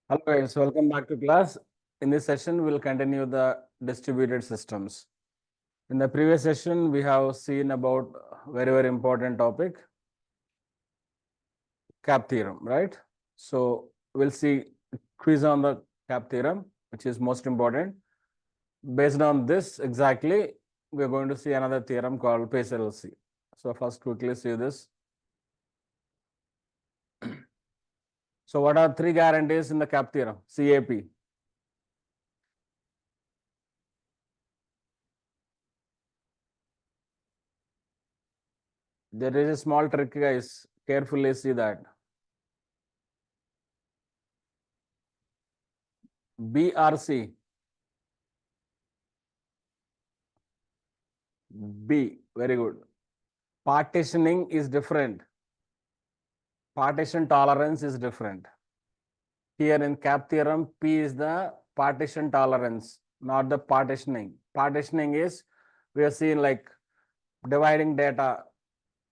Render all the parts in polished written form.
Hello guys, welcome back to class. In this session, we'll continue the distributed systems. In the previous session, we have seen about very important topic, CAP theorem, right? So we'll see quiz on the CAP theorem, which is most important. Based on this exactly, we're going to see another theorem called PACELC. So first quickly see this. So what are three guarantees in the CAP theorem? CAP. There is a small trick, guys. Carefully see that. BRC. B. Very good. Partitioning is different. Partition tolerance is different. Here in CAP theorem, P is the partition tolerance, not the partitioning. Partitioning is, we have seen like dividing data,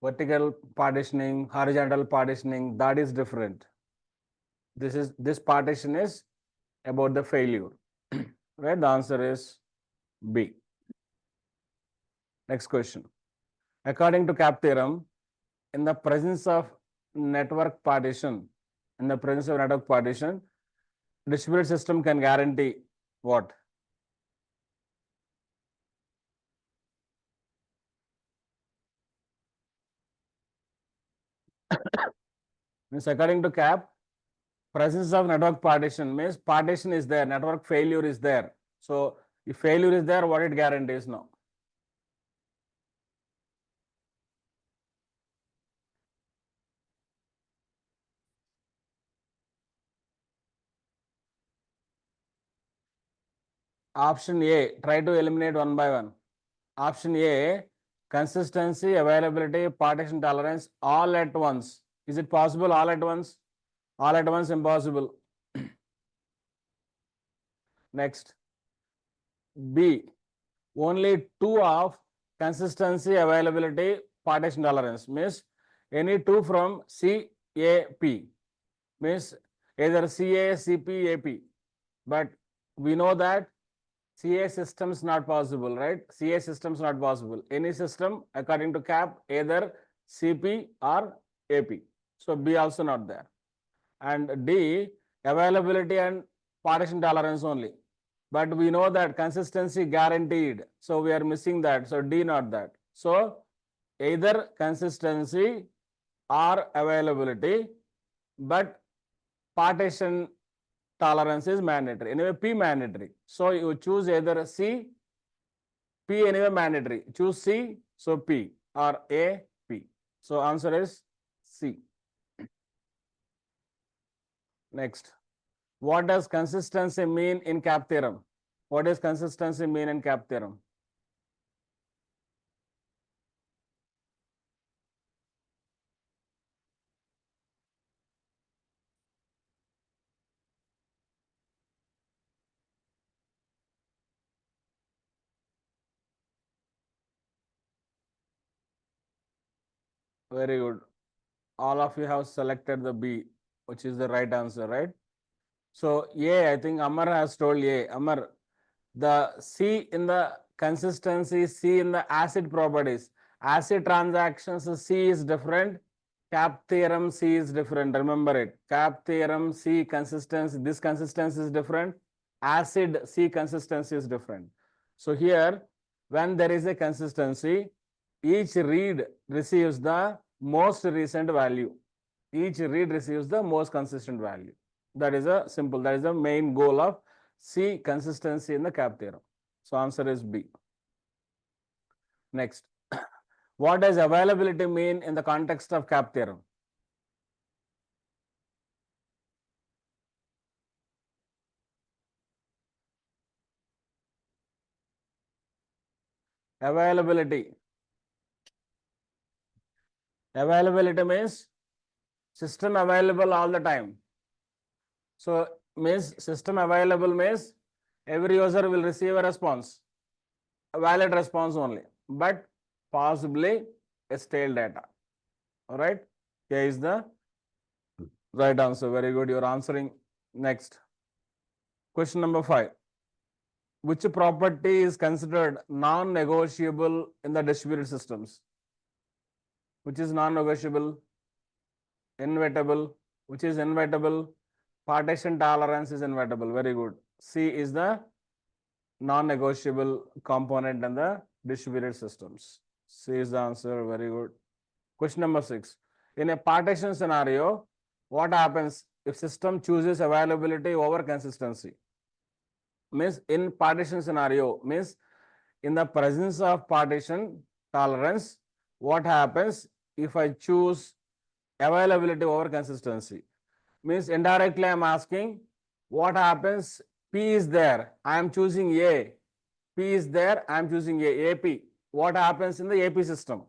vertical partitioning, horizontal partitioning, that is different. This partition is about the failure. Right? The answer is B. Next question. According to CAP theorem, in the presence of network partition, distributed system can guarantee what? Means according to CAP, presence of network partition means partition is there, network failure is there. So if failure is there, what it guarantees now? Option A, try to eliminate one by one. Option A, consistency, availability, partition tolerance, all at once. Is it possible all at once? All at once, impossible. Next. B, only two of consistency, availability, partition tolerance. Means any two from CAP. Means either CA, CP, AP. But we know that CA system is not possible, right? CA system is not possible. Any system, according to CAP, either CP or AP. So B also not there. And D, availability and partition tolerance only. But we know that consistency guaranteed. So we are missing that. So D not that. So either consistency or availability, but partition tolerance is mandatory. Anyway, P mandatory. So you choose either C, P anyway mandatory. Choose C, so P or A, P. So answer is C. Next. What does consistency mean in CAP theorem? What does consistency mean in CAP theorem? Very good. All of you have selected the B, which is the right answer, right? So A, I think Amar has told A. Amar, the C in the consistency, C in the acid properties. Acid transactions, C is different. CAP theorem, C is different. Remember it. CAP theorem, C consistency, this consistency is different. Acid, C consistency is different. So here, when there is a consistency, each read receives the most recent value. Each read receives the most consistent value. That is the main goal of C consistency in the CAP theorem. So answer is B. Next. What does availability mean in the context of CAP theorem? Availability. Availability means system available all the time. So means system available means every user will receive a response, a valid response only, but possibly a stale data. All right. Here is the right answer. Very good. You're answering. Next. Question number 5. Which property is considered non-negotiable in the distributed systems? Which is non-negotiable? Inevitable. Which is inevitable? Partition tolerance is inevitable. Very good. C is the non-negotiable component in the distributed systems. C is the answer. Very good. Question number 6. In a partition scenario, what happens if system chooses availability over consistency? Means in partition scenario, means in the presence of partition tolerance, what happens if I choose availability over consistency? Means indirectly I am asking what happens, P is there, I am choosing A, P is there, I am choosing A, AP. What happens in the AP system?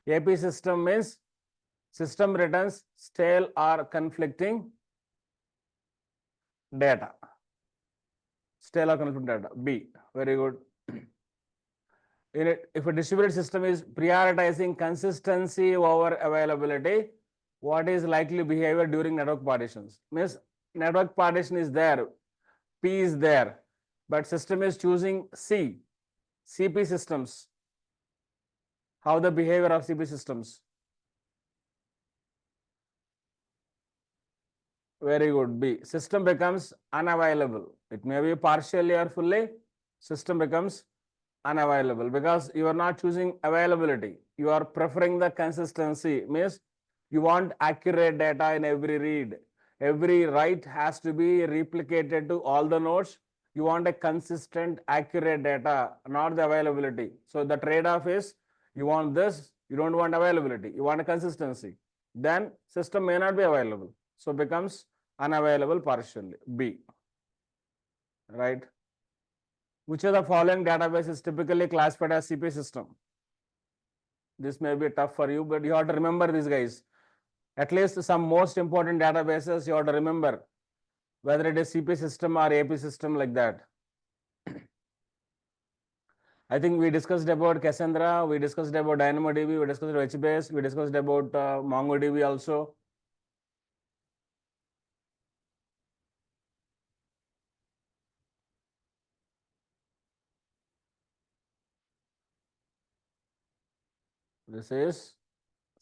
AP system means system returns stale or conflicting data. Stale or conflicting data. B. Very good. In it, if a distributed system is prioritizing consistency over availability, what is likely behavior during network partitions? Means network partition is there, P is there, but system is choosing C, CP systems. How the behavior of CP systems? Very good. B. System becomes unavailable. It may be partially or fully. System becomes unavailable because you are not choosing availability. You are preferring the consistency. Means you want accurate data in every read. Every write has to be replicated to all the nodes. You want a consistent, accurate data, not the availability. So the trade-off is you want this, you don't want availability. You want a consistency. Then system may not be available. So becomes unavailable partially. B. Right. Which of the following database is typically classified as CP system? This may be tough for you, but you have to remember these guys. At least some most important databases you have to remember, whether it is CP system or AP system like that. I think we discussed about Cassandra, we discussed about DynamoDB, we discussed about HBase, we discussed about MongoDB also. This is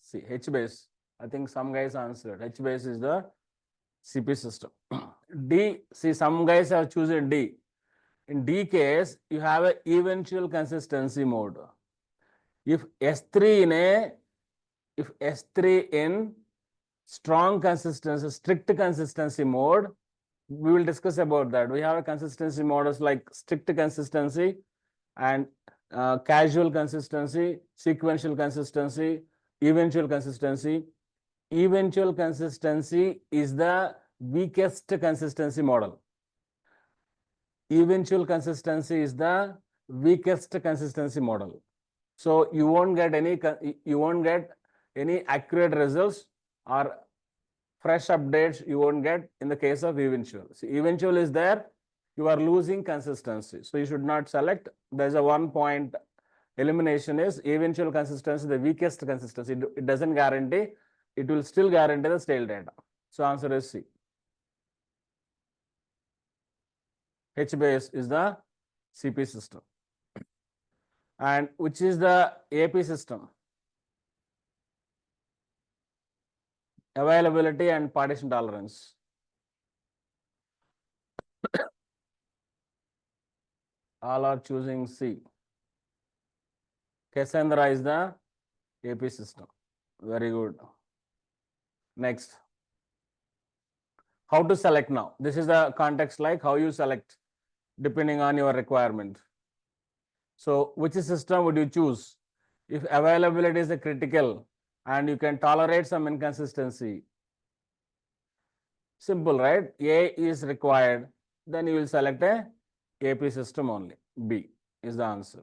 C, HBase. I think some guys answered. HBase is the CP system. D, see some guys have chosen D. In D case, you have an eventual consistency mode. If S3 in strong consistency, strict consistency mode, we will discuss about that. We have a consistency models like strict consistency and casual consistency, sequential consistency, eventual consistency. Eventual consistency is the weakest consistency model. Eventual consistency is the weakest consistency model. So you won't get any accurate results or fresh updates you won't get in the case of eventual. So eventual is there, you are losing consistency. So you should not select. There's a 1 point elimination is eventual consistency, the weakest consistency. It doesn't guarantee, it will still guarantee the stale data. So answer is C. HBase is the CP system. And which is the AP system? Availability and partition tolerance. All are choosing C. Cassandra is the AP system. Very good. Next. How to select now? This is the context like how you select depending on your requirement. So which system would you choose? If availability is a critical and you can tolerate some inconsistency. Simple, right? A is required, then you will select a AP system only. B is the answer.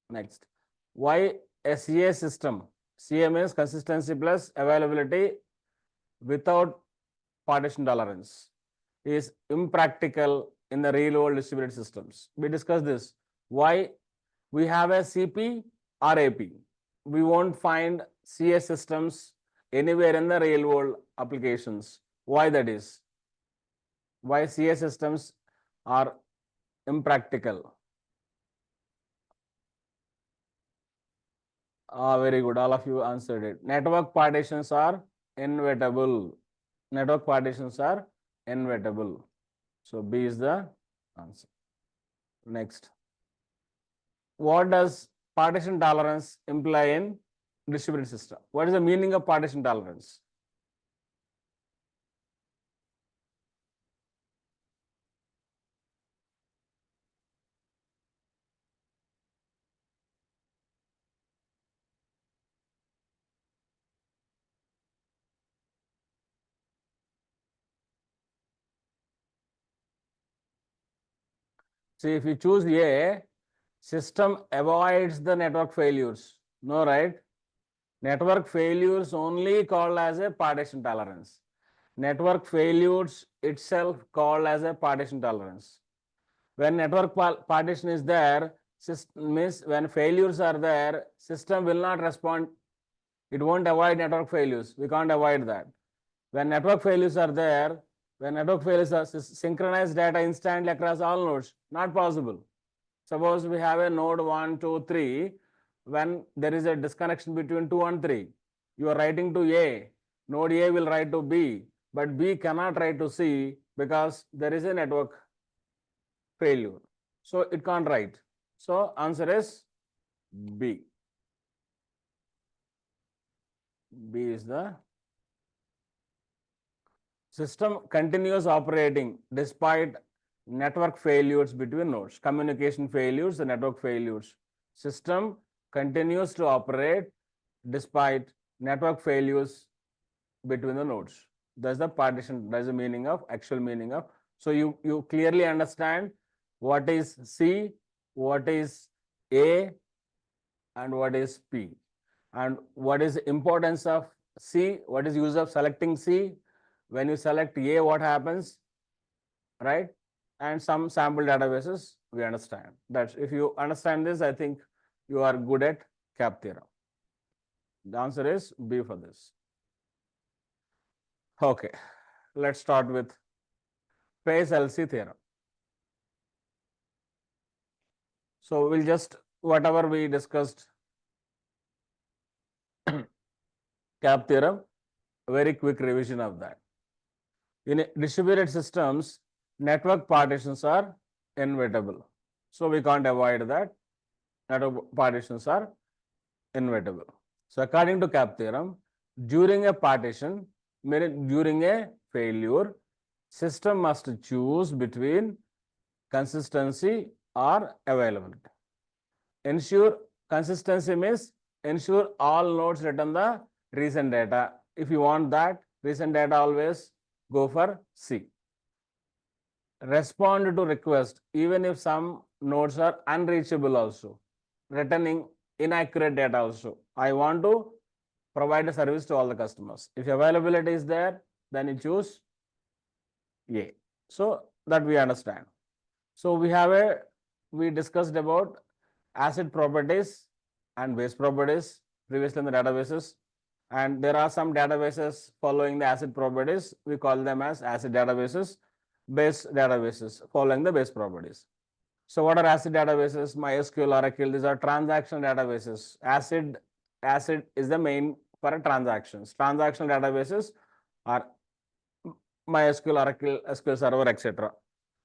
Next. Why a CA system? CA means consistency plus availability without partition tolerance is impractical in the real world distributed systems. We discussed this. Why? We have a CP or AP. We won't find CA systems anywhere in the real world applications. Why that is? Why CA systems or impractical? Very good. All of you answered it. Network partitions are inevitable. Network partitions are inevitable. So B is the answer. Next. What does partition tolerance imply in distributed system? What is the meaning of partition tolerance? See, if you choose A, system avoids the network failures. No, right? Network failures only called as a partition tolerance. Network failures itself called as a partition tolerance. When network partition is there, means when failures are there, system will not respond. It won't avoid network failures. We can't avoid that. When network failures are there, when network failures are synchronized data instantly across all nodes, not possible. Suppose we have a node 1, 2, 3. When there is a disconnection between 2 and 3, you are writing to A. Node A will write to B, but B cannot write to C because there is a network failure. So it can't write. So answer is B. B is the system continues operating despite network failures between nodes, communication failures and network failures. System continues to operate despite network failures between the nodes. That's the partition, that's the meaning of, actual meaning of. So you clearly understand what is C, what is A, and what is P. And what is the importance of C, what is use of selecting C. When you select A, what happens, right? And some sample databases, we understand. That's, if you understand this, I think you are good at CAP theorem. The answer is B for this. Okay, let's start with PACELC theorem. So we'll just, whatever we discussed, CAP theorem, very quick revision of that. In distributed systems, network partitions are inevitable. So we can't avoid that. Network partitions are inevitable. So according to CAP theorem, during a partition, during a failure, system must choose between consistency or availability. Ensure consistency means ensure all nodes return the recent data. If you want that recent data, always go for C. Respond to request even if some nodes are unreachable also, returning inaccurate data also. I want to provide a service to all the customers. If availability is there, then you choose A. So that we understand. So we discussed about acid properties and base properties previously in the databases. And there are some databases following the acid properties. We call them as acid databases, base databases following the base properties. So what are acid databases? MySQL, Oracle, these are transactional databases. Acid is the main for transactions. Transactional databases are MySQL, Oracle, SQL Server, etc.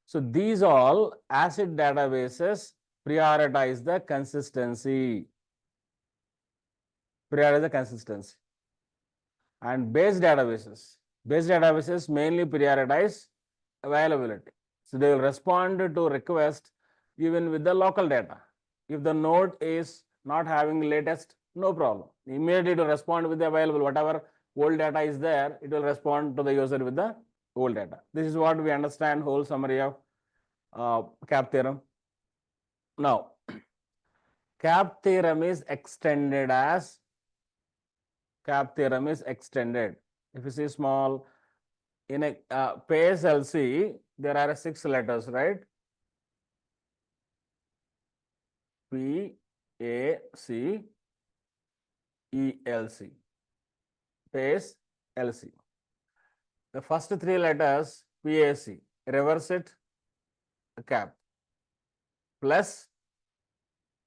So these all acid databases prioritize the consistency. And base databases mainly prioritize availability. So they will respond to request even with the local data. If the node is not having latest, no problem. Immediately to respond with the available, whatever old data is there, it will respond to the user with the old data. This is what we understand, whole summary of CAP theorem. Now, CAP theorem is extended as CAP theorem is extended. If you see small, in a PACELC, there are 6 letters, right? P, A, C, E, L, C. PACELC. The first 3 letters, PAC, reverse it, CAP plus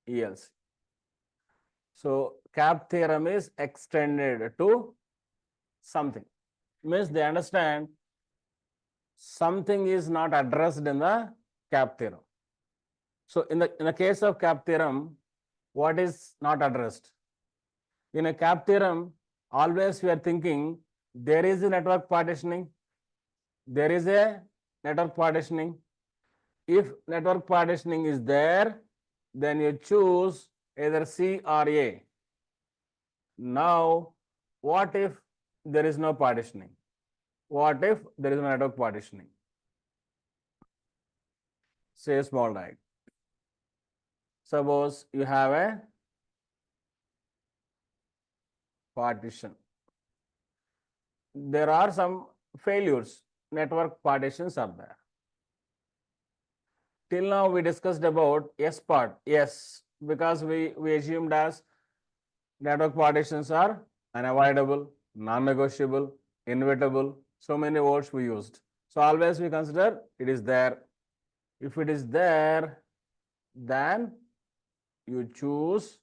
ELC. So CAP theorem is extended to something. Means they understand something is not addressed in the CAP theorem. So in the case of CAP theorem, what is not addressed? In a CAP theorem, always we are thinking there is a network partitioning. There is a network partitioning. If network partitioning is there, then you choose either C or A. Now, what if there is no partitioning? What if there is no network partitioning? Say a small diagram. Suppose you have a partition. There are some failures. Network partitions are there. Till now we discussed about S part. Yes, because we assumed as network partitions are unavoidable, non-negotiable, inevitable. So many words we used. So always we consider it is there. If it is there, then you choose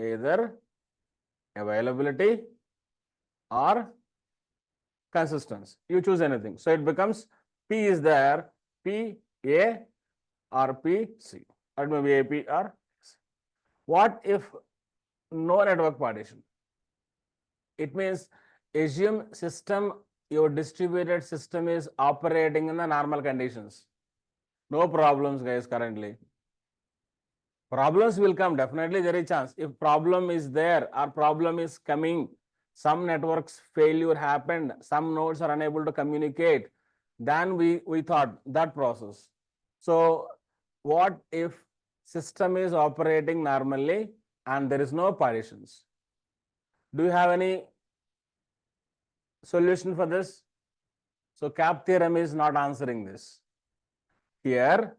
either availability or consistency. You choose anything. So it becomes P is there, P A or P C. Or maybe AP or C. What if no network partition? It means assume system, your distributed system is operating in the normal conditions. No problems, guys, currently. Problems will come, definitely there is a chance. If problem is there or problem is coming, some networks failure happened, some nodes are unable to communicate, then we thought that process. So what if system is operating normally and there is no partitions? Do you have any solution for this? So CAP theorem is not answering this. Here,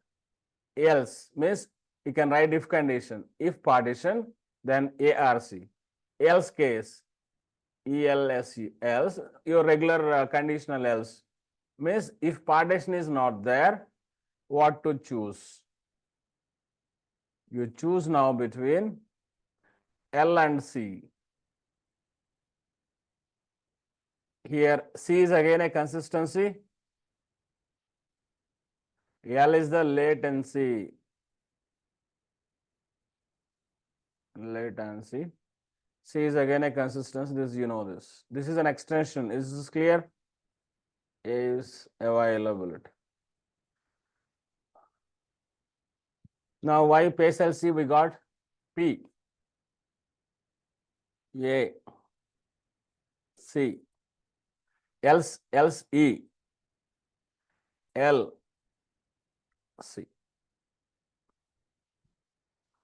else means you can write if condition. If partition, then ARC. Else case, ELSE, else, your regular conditional else. Means if partition is not there, what to choose? You choose now between L and C. Here C is again a consistency. L is the latency. Latency. C is again a consistency. This you know this. This is an extension. Is this clear? A is availability. Now why PACELC we got P, A, C, else E, L, C.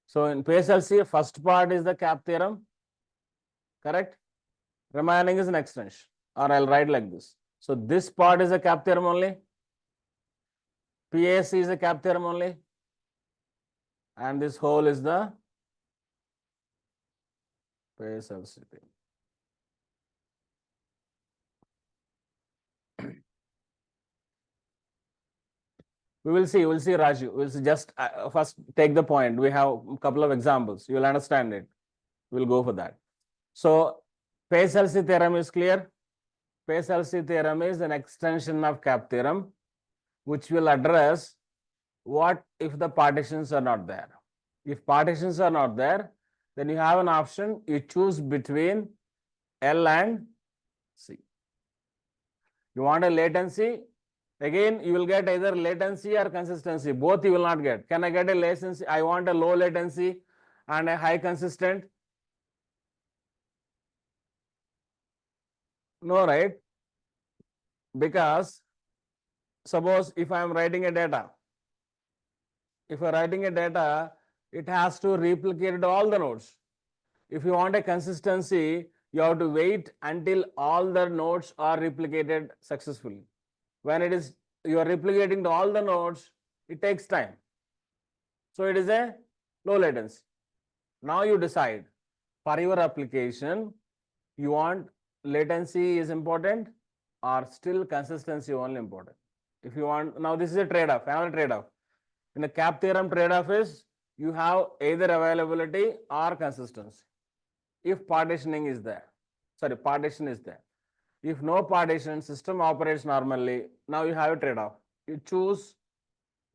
So in PACELC, first part is the CAP theorem, correct? Remaining is an extension, or I'll write like this. So this part is a CAP theorem only. PAC is a CAP theorem only. And this whole is the PACELC theorem. We will see, Raju. We'll see, just first take the point. We have a couple of examples. You will understand it. We'll go for that. So PACELC theorem is clear. PACELC theorem is an extension of CAP theorem, which will address what if the partitions are not there. If partitions are not there, then you have an option. You choose between L and C. You want a latency? Again, you will get either latency or consistency. Both you will not get. Can I get a latency? I want a low latency and a high consistent. No, right? Because suppose if I am writing a data, it has to replicate all the nodes. If you want a consistency, you have to wait until all the nodes are replicated successfully. When it is you are replicating to all the nodes, it takes time. So it is a low latency. Now you decide for your application, you want latency is important or still consistency only important. If you want, now this is a trade-off, another trade-off. In the CAP theorem, trade-off is you have either availability or consistency. If partitioning is there, sorry, partition is there. If no partition, system operates normally. Now you have a trade-off. You choose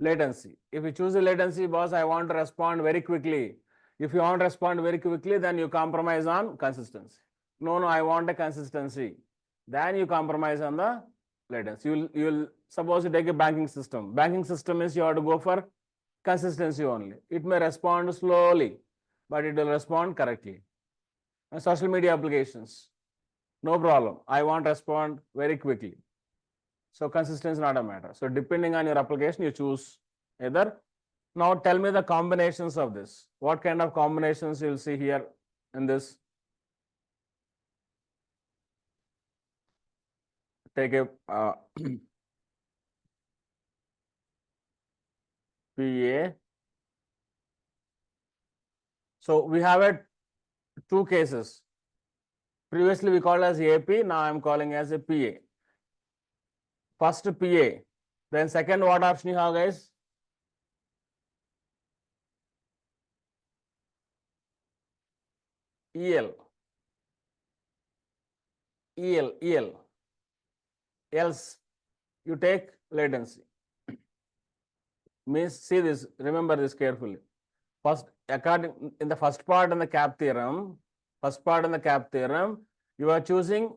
latency. If you choose a latency, boss, I want to respond very quickly. If you want to respond very quickly, then you compromise on consistency. No, I want a consistency. Then you compromise on the latency. You'll suppose you take a banking system. Banking system is you have to go for consistency only. It may respond slowly, but it will respond correctly. And social media applications, no problem. I want to respond very quickly. So consistency is not a matter. So depending on your application, you choose either. Now tell me the combinations of this. What kind of combinations you'll see here in this? Take a PA. So we have two cases. Previously we called as AP, now I'm calling as a PA. First PA, then second what option you have, guys? EL. Else you take latency. Means, see this, remember this carefully. First, in the first part in the CAP theorem, you are choosing,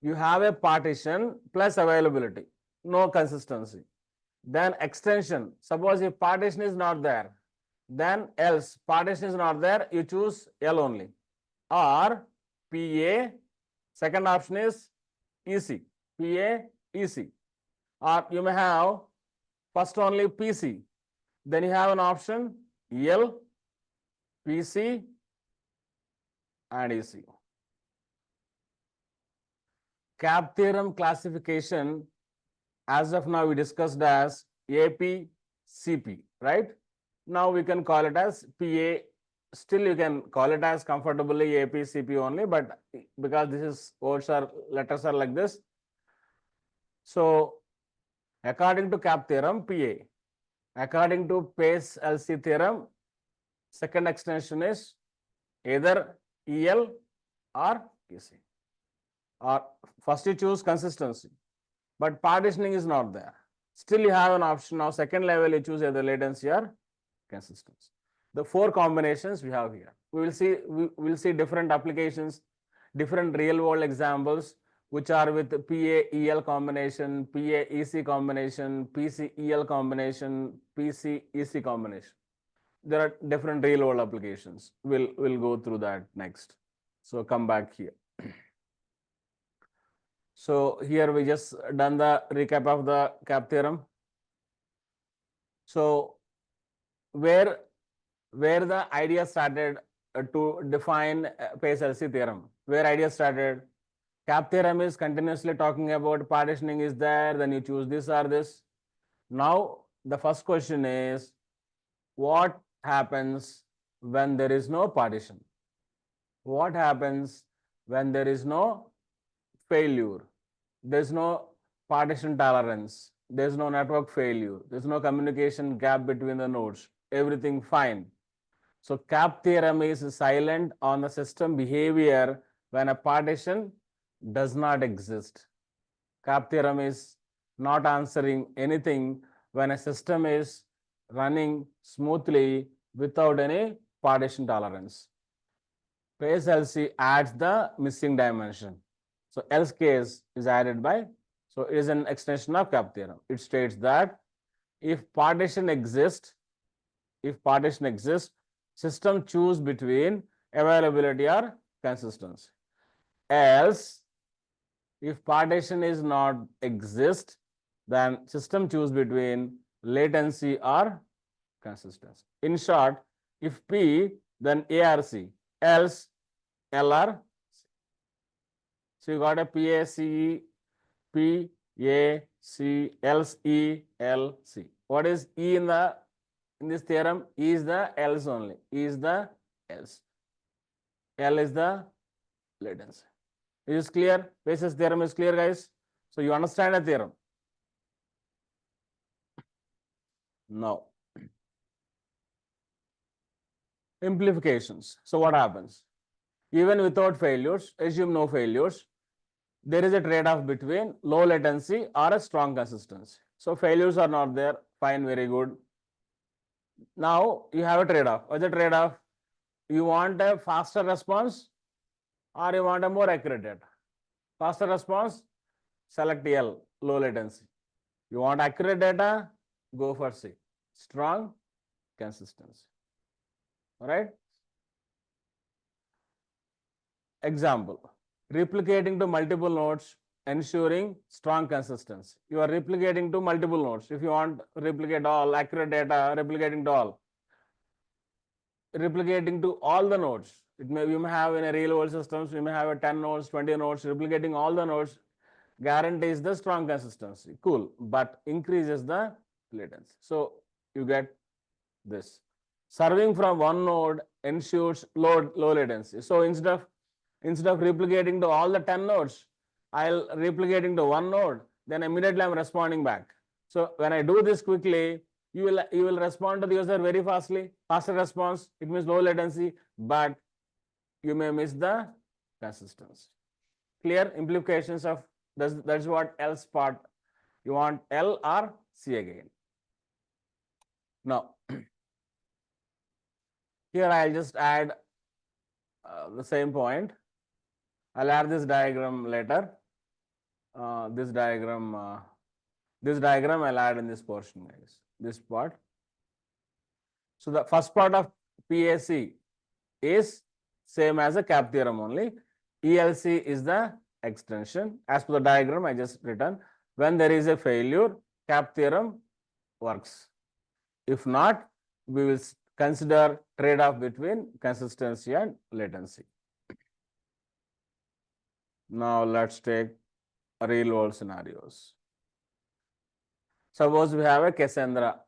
you have a partition plus availability, no consistency. Then extension, suppose if partition is not there, then else, partition is not there, you choose L only. Or PA, second option is EC, PA, EC. Or you may have first only PC, then you have an option L, PC, and EC. CAP theorem classification, as of now we discussed as AP, CP, right? Now we can call it as PA. Still you can call it as comfortably AP, CP only, but because this is letters are like this. So according to CAP theorem, PA. According to PACELC theorem, second extension is either EL or EC. Or first you choose consistency, but partitioning is not there. Still you have an option. Now second level you choose either latency or consistency. The four combinations we have here. We will see different applications, different real world examples, which are with PA-EL combination, PA-EC combination, PC-EL combination, PC-EC combination. There are different real world applications. We'll go through that next. So come back here. So here we just done the recap of the CAP theorem. So where the idea started to define PACELC theorem, where idea started, CAP theorem is continuously talking about partitioning is there, then you choose this or this. Now the first question is, what happens when there is no partition? What happens when there is no failure? There's no partition tolerance, there's no network failure, there's no communication gap between the nodes, everything fine. So CAP theorem is silent on the system behavior when a partition does not exist. CAP theorem is not answering anything when a system is running smoothly without any partition tolerance. PACELC adds the missing dimension. So else case is added by, so it is an extension of CAP theorem. It states that if partition exists, system choose between availability or consistency. Else, if partition is not exist, then system choose between latency or consistency. In short, if P, then A or C, else L or C. So you got a PACE, P, A, C, else E, L, C. What is E in this theorem? E is the else only. E is the else. L is the latency. Is this clear? PACELC theorem is clear, guys. So you understand the theorem. Now, implications. So what happens? Even without failures, assume no failures, there is a trade-off between low latency or a strong consistency. So failures are not there, fine, very good. Now you have a trade-off. What's the trade-off? You want a faster response or you want a more accurate data? Faster response, select L, low latency. You want accurate data, go for C, strong consistency. All right? Example, replicating to multiple nodes, ensuring strong consistency. You are replicating to multiple nodes. If you want replicate all, accurate data, replicating to all. Replicating to all the nodes. You may have in a real world systems, you may have a 10 nodes, 20 nodes, replicating all the nodes guarantees the strong consistency. Cool, but increases the latency. So you get this. Serving from one node ensures low latency. So instead of replicating to all the 10 nodes, I'll replicating to one node, then immediately I'm responding back. So when I do this quickly, you will respond to the user very fastly, faster response, it means low latency, but you may miss the consistency. Clear implications of that's what else part. You want L or C again. Now, here I'll just add the same point. I'll add this diagram later. This diagram I'll add in this portion, guys. This part. So the first part of PAC is same as a CAP theorem only. ELC is the extension. As per the diagram I just written, when there is a failure, CAP theorem works. If not, we will consider trade-off between consistency and latency. Now let's take real world scenarios. Suppose we have a Cassandra.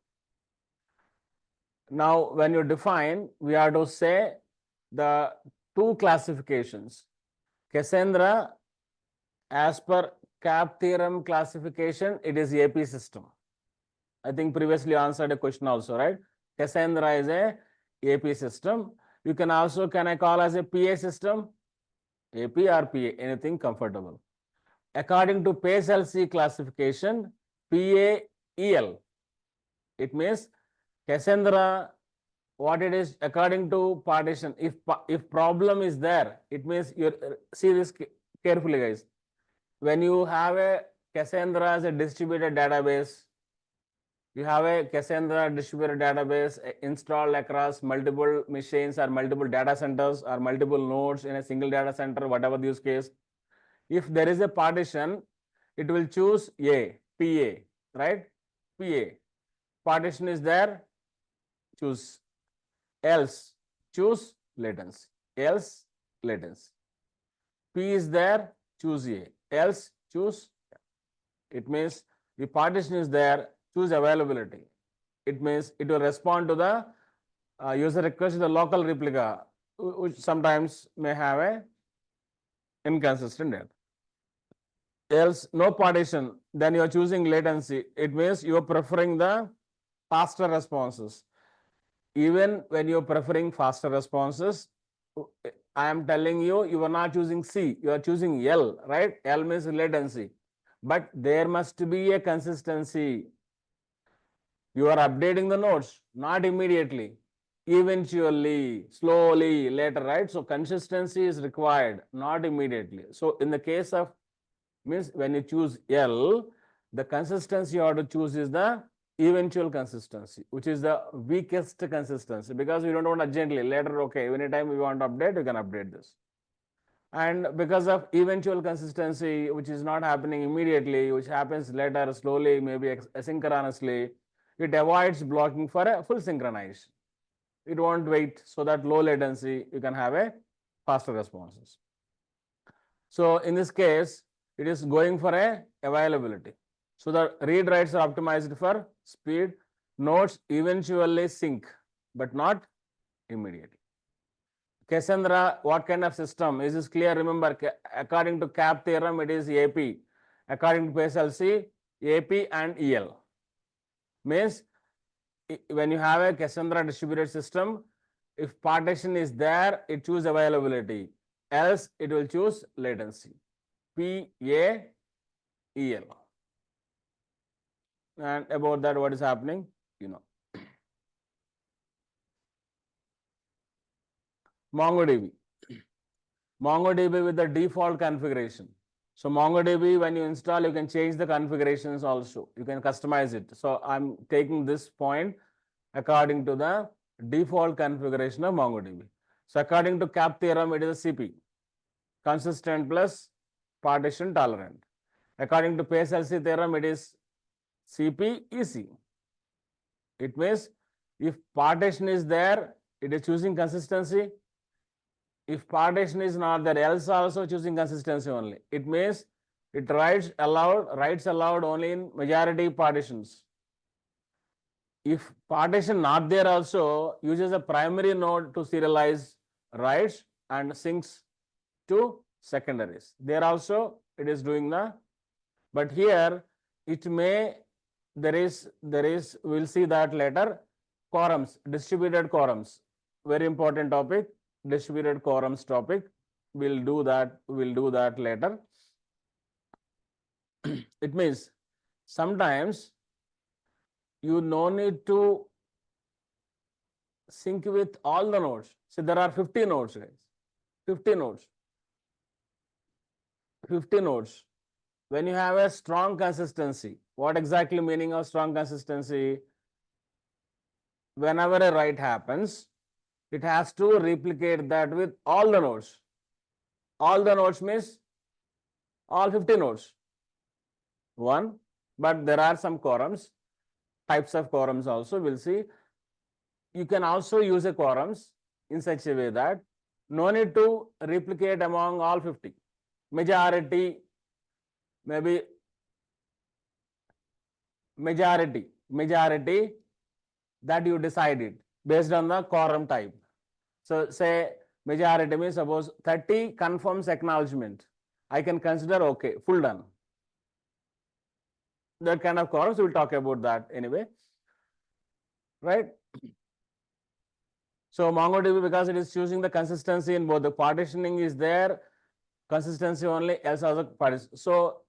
Now when you define, we have to say the two classifications. Cassandra, as per CAP theorem classification, it is AP system. I think previously answered a question also, right? Cassandra is a AP system. You can also, can I call as a PA system? AP or PA, anything comfortable. According to PACELC classification, PAEL, it means Cassandra, what it is according to partition. If problem is there, it means you see this carefully, guys. When you have a Cassandra as a distributed database, you have a Cassandra distributed database installed across multiple machines or multiple data centers or multiple nodes in a single data center, whatever the use case. If there is a partition, it will choose A, PA, right? PA. Partition is there, choose. Else, choose latency. Else, latency. P is there, choose A. Else, choose. It means the partition is there, choose availability. It means it will respond to the user request, the local replica, which sometimes may have a inconsistent data. Else, no partition, then you are choosing latency. It means you are preferring the faster responses. Even when you are preferring faster responses, I am telling you, you are not choosing C, you are choosing L, right? L means latency. But there must be a consistency. You are updating the nodes, not immediately, eventually, slowly, later, right? So consistency is required, not immediately. So in the case of, means when you choose L, the consistency you have to choose is the eventual consistency, which is the weakest consistency, because we don't want urgently, later, okay, anytime we want to update, you can update this. And because of eventual consistency, which is not happening immediately, which happens later, slowly, maybe asynchronously, it avoids blocking for a full synchronization. It won't wait, so that low latency, you can have a faster responses. So in this case, it is going for a availability. So the read writes are optimized for speed. Nodes eventually sync, but not immediately. Cassandra, what kind of system? Is this clear? Remember, according to CAP theorem, it is AP. According to PACELC, AP and EL. Means when you have a Cassandra distributed system, if partition is there, it choose availability, else it will choose latency. PAEL. And about that, what is happening, you know. MongoDB. MongoDB with the default configuration. So MongoDB, when you install, you can change the configurations also. You can customize it. So I'm taking this point according to the default configuration of MongoDB. So according to CAP theorem, it is a CP, consistent plus partition tolerant. According to PACELC theorem, it is CP EC. It means if partition is there, it is choosing consistency. If partition is not there, else also choosing consistency only. It means it writes allowed only in majority partitions. If partition not there also, uses a primary node to serialize writes and syncs to secondaries. There also it is doing the, but here it may, there is, we'll see that later, quorums, distributed quorums, very important topic, distributed quorums topic. We'll do that later. It means sometimes you no need to sync with all the nodes. So there are 50 nodes, guys. 50 nodes. 50 nodes. When you have a strong consistency, what exactly meaning of strong consistency? Whenever a write happens, it has to replicate that with all the nodes. All the nodes means all 50 nodes. One, but there are some quorums, types of quorums also, we'll see. You can also use a quorums in such a way that no need to replicate among all 50. Majority, maybe majority that you decided based on the quorum type. So say majority means suppose 30 confirms acknowledgement. I can consider okay, full done. That kind of quorums, we'll talk about that anyway. Right? So MongoDB, because it is choosing the consistency in both, the partitioning is there, consistency only, else also partition. So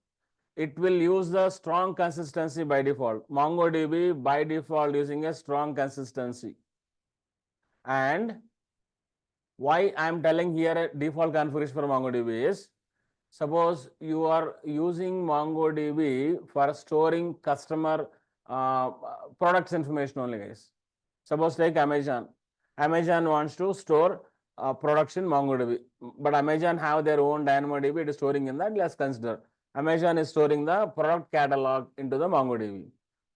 it will use the strong consistency by default. MongoDB by default using a strong consistency. And why I am telling here a default configuration for MongoDB is, suppose you are using MongoDB for storing customer products information only, guys. Suppose take Amazon. Amazon wants to store products in MongoDB, but Amazon have their own DynamoDB. It is storing in that. Let's consider Amazon is storing the product catalog into the MongoDB.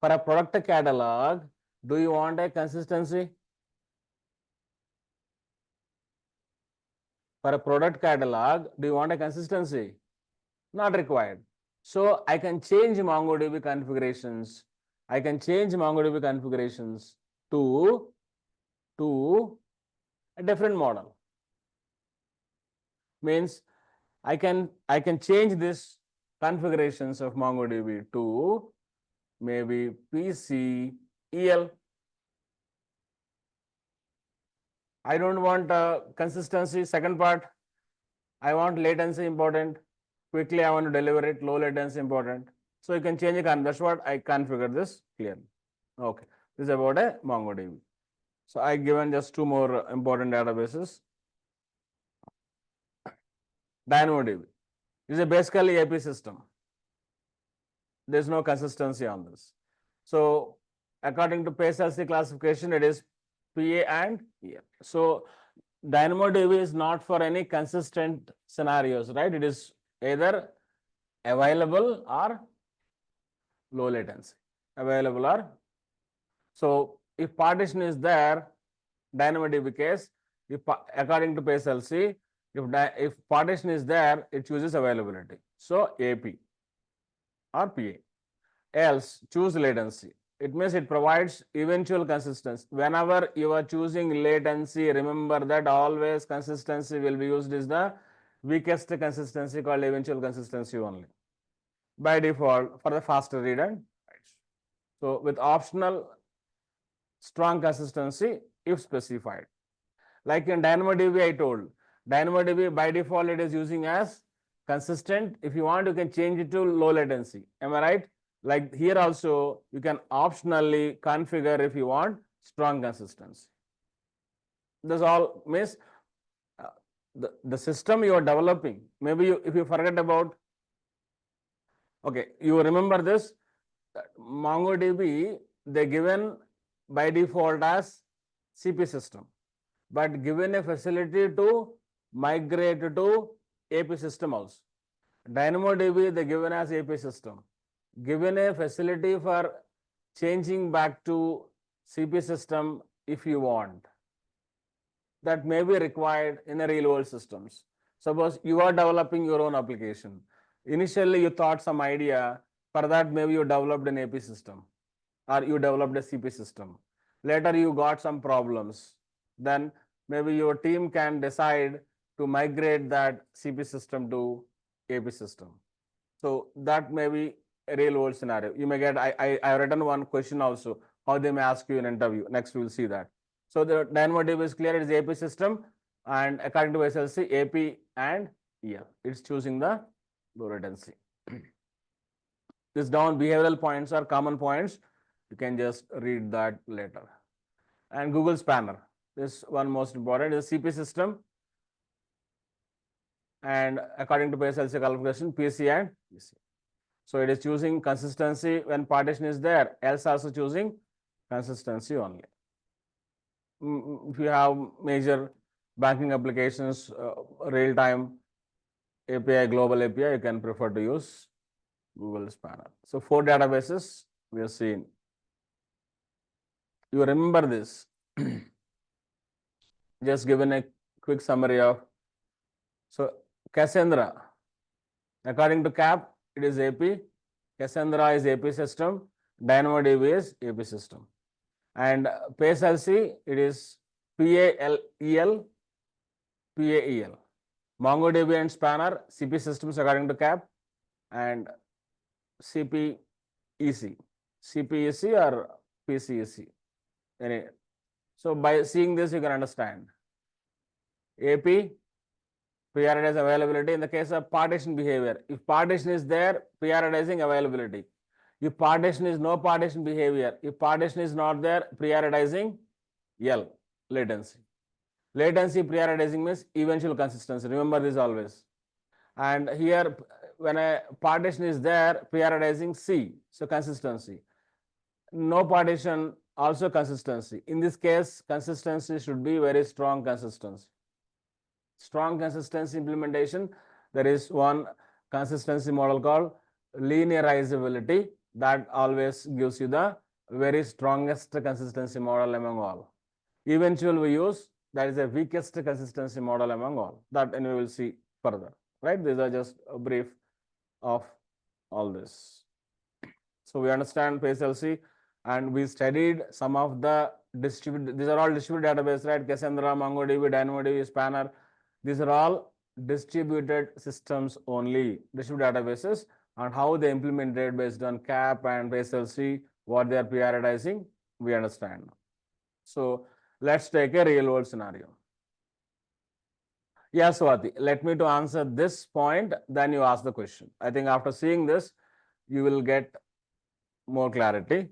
For a product catalog, do you want a consistency? For a product catalog, do you want a consistency? Not required. So I can change MongoDB configurations. I can change MongoDB configurations to a different model. Means I can change this configurations of MongoDB to maybe PCEL. I don't want consistency. Second part, I want latency important. Quickly, I want to deliver it. Low latency important. So you can change it. That's what I configured this clearly. Okay, this is about a MongoDB. So I given just two more important databases. DynamoDB is a basically AP system. There's no consistency on this. So according to PACELC classification, it is PA and EL. So DynamoDB is not for any consistent scenarios, right? It is either available or low latency. Available or, so if partition is there, DynamoDB case, if according to PACELC, if partition is there, it chooses availability. So AP or PA. Else choose latency. It means it provides eventual consistency. Whenever you are choosing latency, remember that always consistency will be used is the weakest consistency called eventual consistency only. By default for the faster read and writes. So with optional strong consistency if specified. Like in DynamoDB, I told DynamoDB by default it is using as consistent. If you want, you can change it to low latency. Am I right? Like here also, you can optionally configure if you want strong consistency. This all means the system you are developing. Maybe if you forget about, okay, you remember this MongoDB, they given by default as CP system, but given a facility to migrate to AP system also. DynamoDB, they given as AP system, given a facility for changing back to CP system if you want. That may be required in a real world systems. Suppose you are developing your own application. Initially, you thought some idea. For that, maybe you developed an AP system or you developed a CP system. Later, you got some problems. Then maybe your team can decide to migrate that CP system to AP system. So that may be a real world scenario. You may get, I have written one question also, how they may ask you in interview. Next, we will see that. So the DynamoDB is clear, it is AP system, and according to PACELC, AP and EL. It's choosing the low latency. This down behavioral points are common points. You can just read that later. And Google Spanner. This one most important is CP system. And according to PACELC qualification, PC and PC. So it is choosing consistency when partition is there, else also choosing consistency only. If you have major banking applications, real-time API, global API, you can prefer to use Google Spanner. So 4 databases we have seen. You remember this. Just given a quick summary of. So Cassandra, according to CAP, it is AP. Cassandra is AP system. DynamoDB is AP system. And PACELC, it is PALEL, PAEL. MongoDB and Spanner, CP systems according to CAP, and CPEC, CPEC or PCEC. So by seeing this, you can understand. AP, prioritize availability in the case of partition behavior. If partition is there, prioritizing availability. If partition is no partition behavior, if partition is not there, prioritizing L, latency. Latency prioritizing means eventual consistency. Remember this always. And here, when a partition is there, prioritizing C, so consistency. No partition, also consistency. In this case, consistency should be very strong consistency. Strong consistency implementation, there is one consistency model called linearizability that always gives you the very strongest consistency model among all. Eventual we use, that is the weakest consistency model among all. That and we will see further, right? These are just a brief of all this. So we understand PACELC and we studied some of the distributed, these are all distributed databases, right? Cassandra, MongoDB, DynamoDB, Spanner. These are all distributed systems only, distributed databases, and how they implemented based on CAP and PACELC, what they are prioritizing, we understand. So let's take a real world scenario. Yeah, Swati, let me to answer this point, then you ask the question. I think after seeing this, you will get more clarity.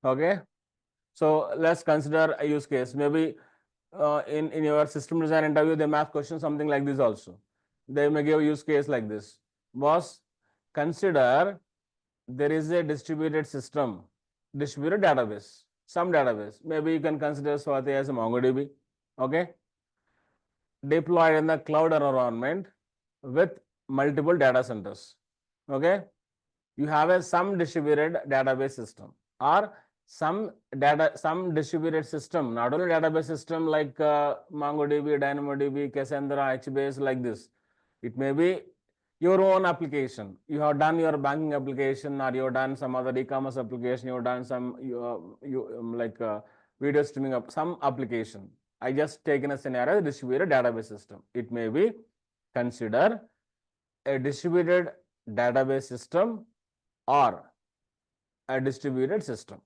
Okay. So let's consider a use case. Maybe in your system design interview, they may ask questions something like this also. They may give a use case like this. Boss, consider there is a distributed system, distributed database, some database. Maybe you can consider Swati as a MongoDB. Okay. Deployed in the cloud environment with multiple data centers. Okay. You have some distributed database system or some distributed system, not only database system like MongoDB, DynamoDB, Cassandra, HBase like this. It may be your own application. You have done your banking application, or you have done some other e-commerce application. You have done some video streaming up some application. I just taken a scenario distributed database system. It may be consider a distributed database system or a distributed system.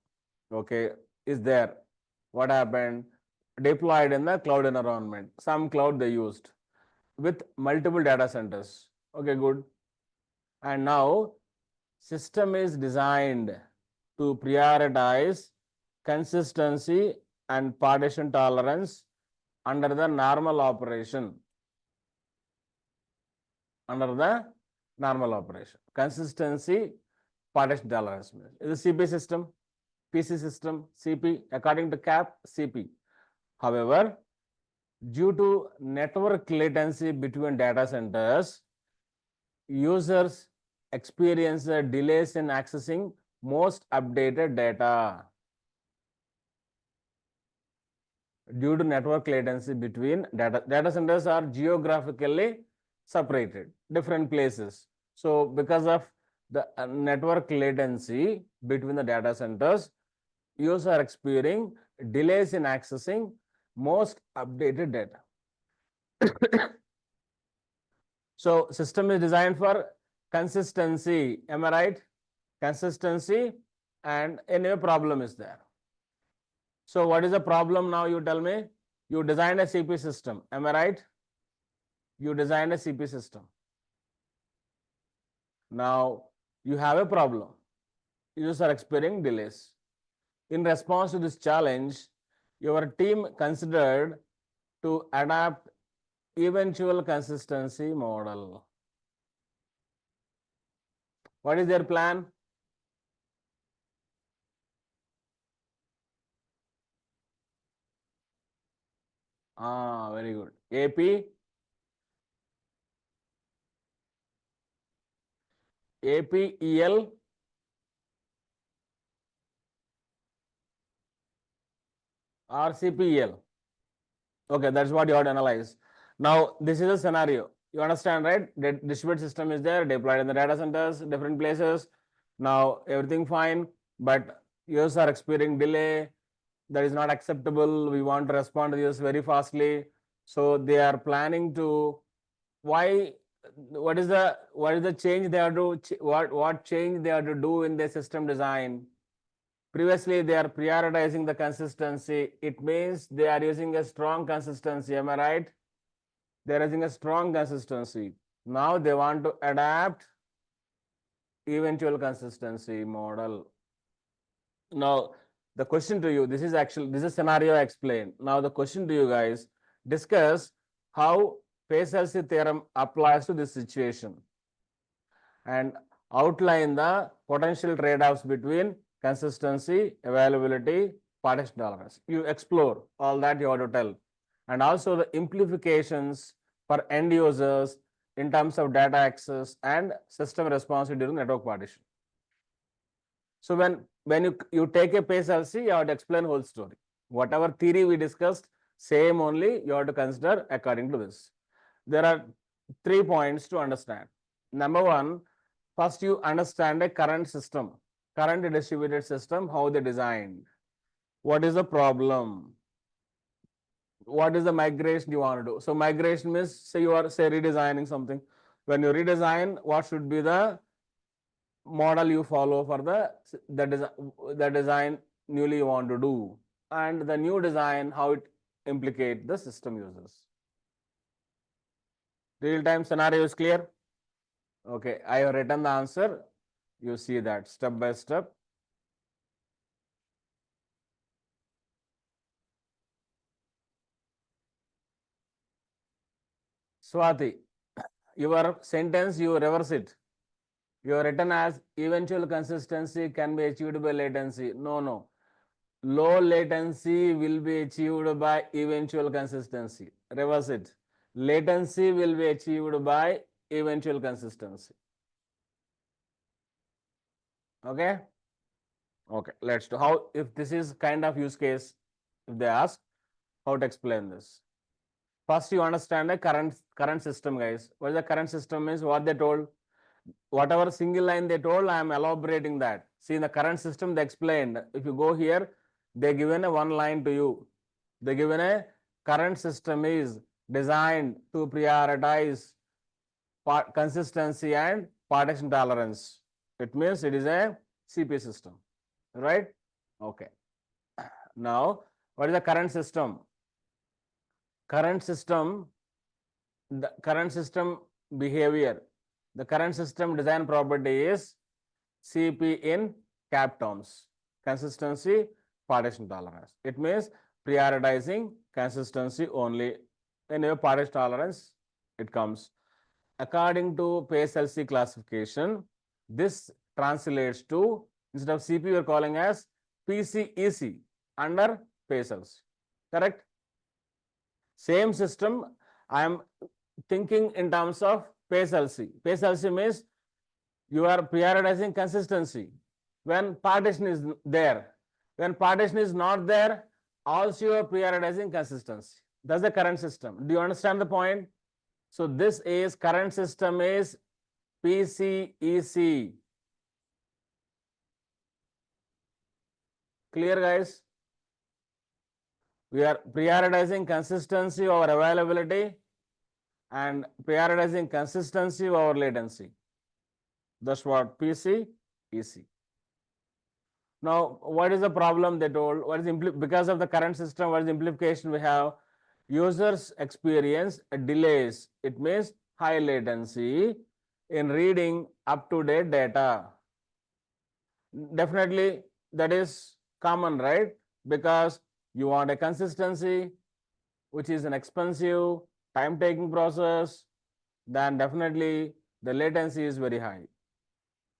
okay, is there. What happened? Deployed in the cloud environment. Some cloud they used with multiple data centers. Okay, good. And now system is designed to prioritize consistency and partition tolerance under the normal operation. Under the normal operation. Consistency, partition tolerance. Is a CP system, PC system, CP, according to CAP, CP. However, due to network latency between data centers, users experience delays in accessing most updated data. Due to network latency between data centers are geographically separated, different places. So because of the network latency between the data centers, users are experiencing delays in accessing most updated data. So system is designed for consistency. Am I right? Consistency, and anyway problem is there. So what is the problem now? You tell me. You designed a CP system. Am I right? You designed a CP system. Now you have a problem. Users are experiencing delays. In response to this challenge, your team considered to adapt eventual consistency model. What is their plan? Very good. AP, APEL, RCPEL. Okay, that's what you have to analyze. Now, this is a scenario. You understand, right? The distributed system is there, deployed in the data centers, different places. Now, everything fine, but users are experiencing delay. That is not acceptable. We want to respond to this very fastly. So they are planning to, why, what is the change they have to, what change they have to do in their system design? Previously, they are prioritizing the consistency. It means they are using a strong consistency. Am I right? They are using a strong consistency. Now they want to adapt eventual consistency model. Now, the question to you, this is scenario I explained. Now, the question to you guys, discuss how PACELC theorem applies to this situation and outline the potential trade-offs between consistency, availability, partition tolerance. You explore all that you have to tell. And also the implications for end users in terms of data access and system responsive during network partition. So when you take a PACELC, you have to explain whole story. Whatever theory we discussed, same only you have to consider according to this. There are 3 points to understand. Number one, first you understand a current system, current distributed system, how they designed. What is the problem? What is the migration you want to do? So migration means, say you are redesigning something. When you redesign, what should be the model you follow for the design newly you want to do, and the new design, how it implicate the system users. Real-time scenario is clear? Okay, I have written the answer. You see that step by step. Swati, your sentence, you reverse it. You have written as eventual consistency can be achieved by latency. No. Low latency will be achieved by eventual consistency. Reverse it. Latency will be achieved by eventual consistency. Okay? Okay, let's do how, if this is kind of use case, if they ask, how to explain this. First, you understand the current system, guys. What is the current system is, what they told. Whatever single line they told, I am elaborating that. See, in the current system, they explained. If you go here, they given a one line to you. They given a current system is designed to prioritize consistency and partition tolerance. It means it is a CP system, right? Okay. Now, what is the current system? Current system, the current system behavior, the current system design property is CP in CAP terms, consistency, partition tolerance. It means prioritizing consistency only. Anyway, partition tolerance, it comes. According to PACELC classification, this translates to, instead of CP, we are calling as PCEC under PACELC. Correct? Same system, I am thinking in terms of PACELC. PACELC means you are prioritizing consistency when partition is there. When partition is not there, also you are prioritizing consistency. That's the current system. Do you understand the point? So this is current system is PCEC. Clear, guys? We are prioritizing consistency over availability and prioritizing consistency over latency. That's what PCEC. Now, what is the problem they told? What is because of the current system, what is the implication we have? Users experience delays. It means high latency in reading up-to-date data. Definitely, that is common, right? Because you want a consistency, which is an expensive, time-taking process, then definitely the latency is very high.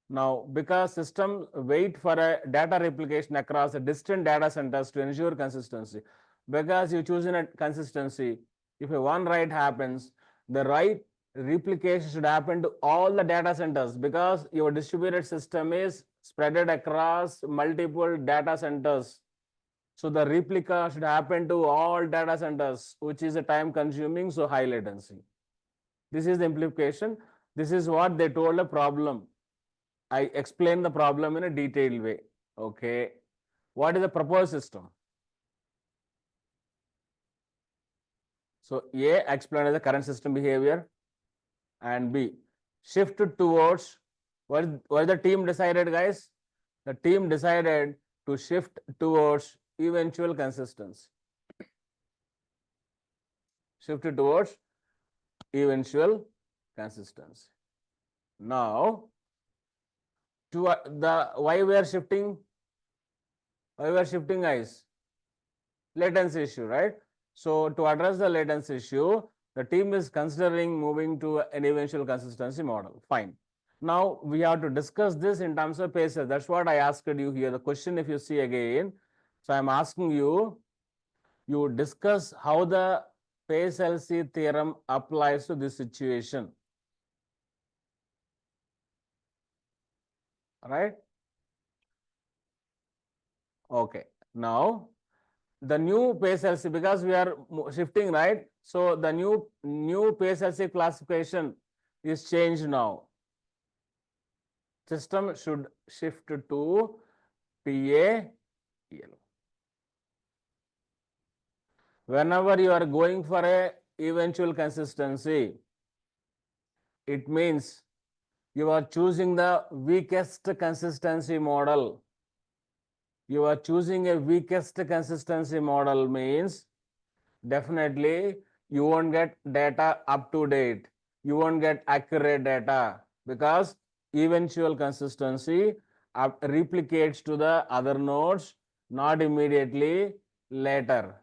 Now, because systems wait for a data replication across a distant data centers to ensure consistency, because you choose in a consistency, if a one write happens, the write replication should happen to all the data centers because your distributed system is spread across multiple data centers. So the replica should happen to all data centers, which is a time consuming, so high latency. This is the implication. This is what they told a problem. I explained the problem in a detailed way. Okay. What is the proposed system? So A, explained the current system behavior, and B, shift towards, what the team decided, guys? The team decided to shift towards eventual consistency. Shift towards eventual consistency. Now, to the why we are shifting? Why we are shifting, guys? Latency issue, right? So to address the latency issue, the team is considering moving to an eventual consistency model. Fine. Now we have to discuss this in terms of PACELC. That's what I asked you here. The question, if you see again, so I'm asking you, you discuss how the PACELC theorem applies to this situation. Right? Okay. Now, the new PACELC, because we are shifting, right? So the new PACELC classification is changed now. System should shift to PAEL. Whenever you are going for a eventual consistency, it means you are choosing the weakest consistency model. You are choosing a weakest consistency model means definitely you won't get data up to date. You won't get accurate data because eventual consistency replicates to the other nodes, not immediately, later.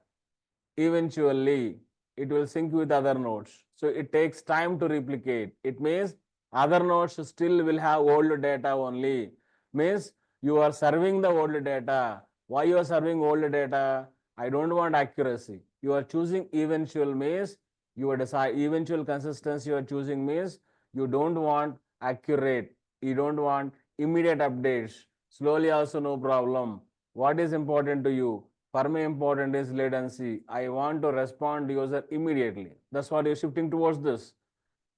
Eventually, it will sync with other nodes. So it takes time to replicate. It means other nodes still will have old data only. Means you are serving the old data. Why you are serving old data? I don't want accuracy. You are choosing eventual means you are eventual consistency you are choosing means you don't want accurate. You don't want immediate updates. Slowly also no problem. What is important to you? For me, important is latency. I want to respond to user immediately. That's what you're shifting towards this.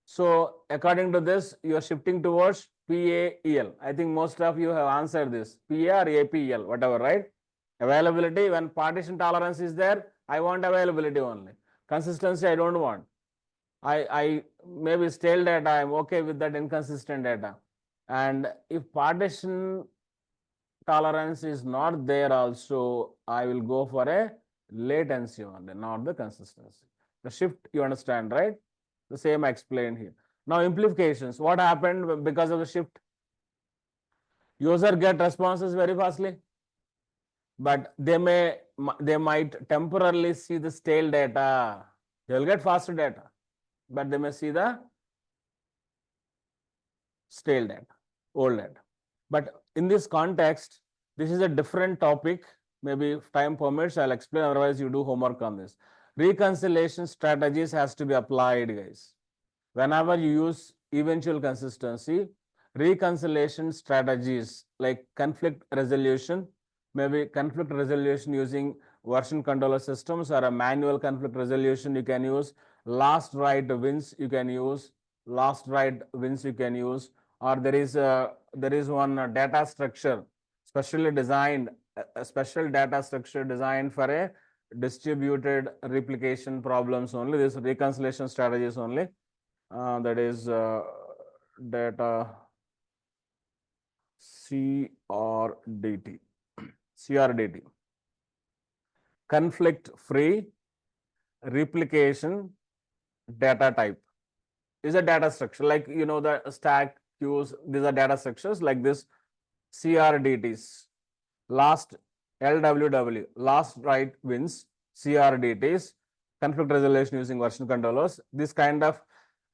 So according to this, you are shifting towards PAEL. I think most of you have answered this. PA or APL, whatever, right? Availability, when partition tolerance is there, I want availability only. Consistency, I don't want. I maybe stale data, I'm okay with that inconsistent data. And if partition tolerance is not there also, I will go for a latency only, not the consistency. The shift, you understand, right? The same I explained here. Now implications. What happened because of the shift? User get responses very fastly, but they might temporarily see the stale data. They will get faster data, but they may see the stale data, old data. But in this context, this is a different topic. Maybe if time permits, I'll explain. Otherwise, you do homework on this. Reconciliation strategies has to be applied, guys. Whenever you use eventual consistency, reconciliation strategies like conflict resolution, maybe conflict resolution using version controller systems, or a manual conflict resolution you can use, last write wins you can use, or there is one data structure specially designed, a special data structure designed for a distributed replication problems only. This reconciliation strategies only. That is data CRDT. CRDT. Conflict free replication data type is a data structure, like you know the stack queues. These are data structures like this. CRDTs, last LWW, last write wins. CRDTs, conflict resolution using version controllers. This kind of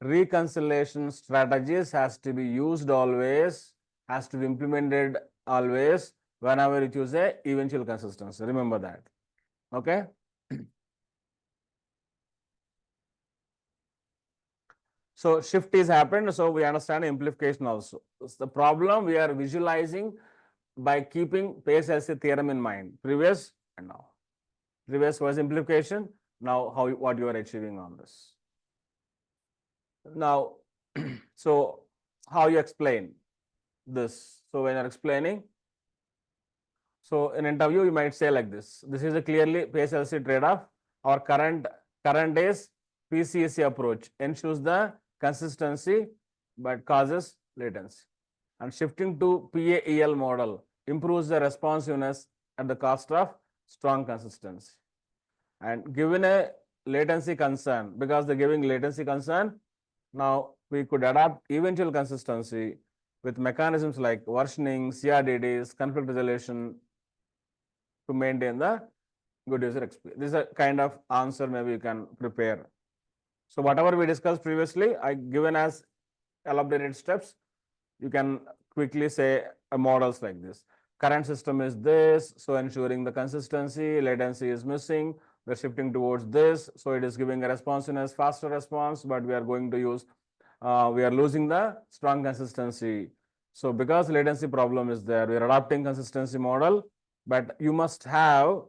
reconciliation strategies has to be used always, has to be implemented always whenever you choose a eventual consistency. Remember that. Okay. So shift is happened. So we understand implication also. It's the problem we are visualizing by keeping PACELC theorem in mind. Previous and now. Previous was implication. Now what you are achieving on this. Now, so how you explain this? So when you're explaining, so in interview you might say like this. This is a clearly PACELC trade-off. Our current is PCEC approach ensures the consistency but causes latency. And shifting to PAEL model improves the responsiveness at the cost of strong consistency. And given a latency concern, because they're giving latency concern, now we could adapt eventual consistency with mechanisms like versioning, CRDTs, conflict resolution to maintain the good user experience. This is a kind of answer maybe you can prepare. So whatever we discussed previously, I given as elaborated steps, you can quickly say models like this. Current system is this, so ensuring the consistency, latency is missing. We're shifting towards this, so it is giving a responsiveness, faster response, but we are going to use, we are losing the strong consistency. So because latency problem is there, we are adopting consistency model, but you must have,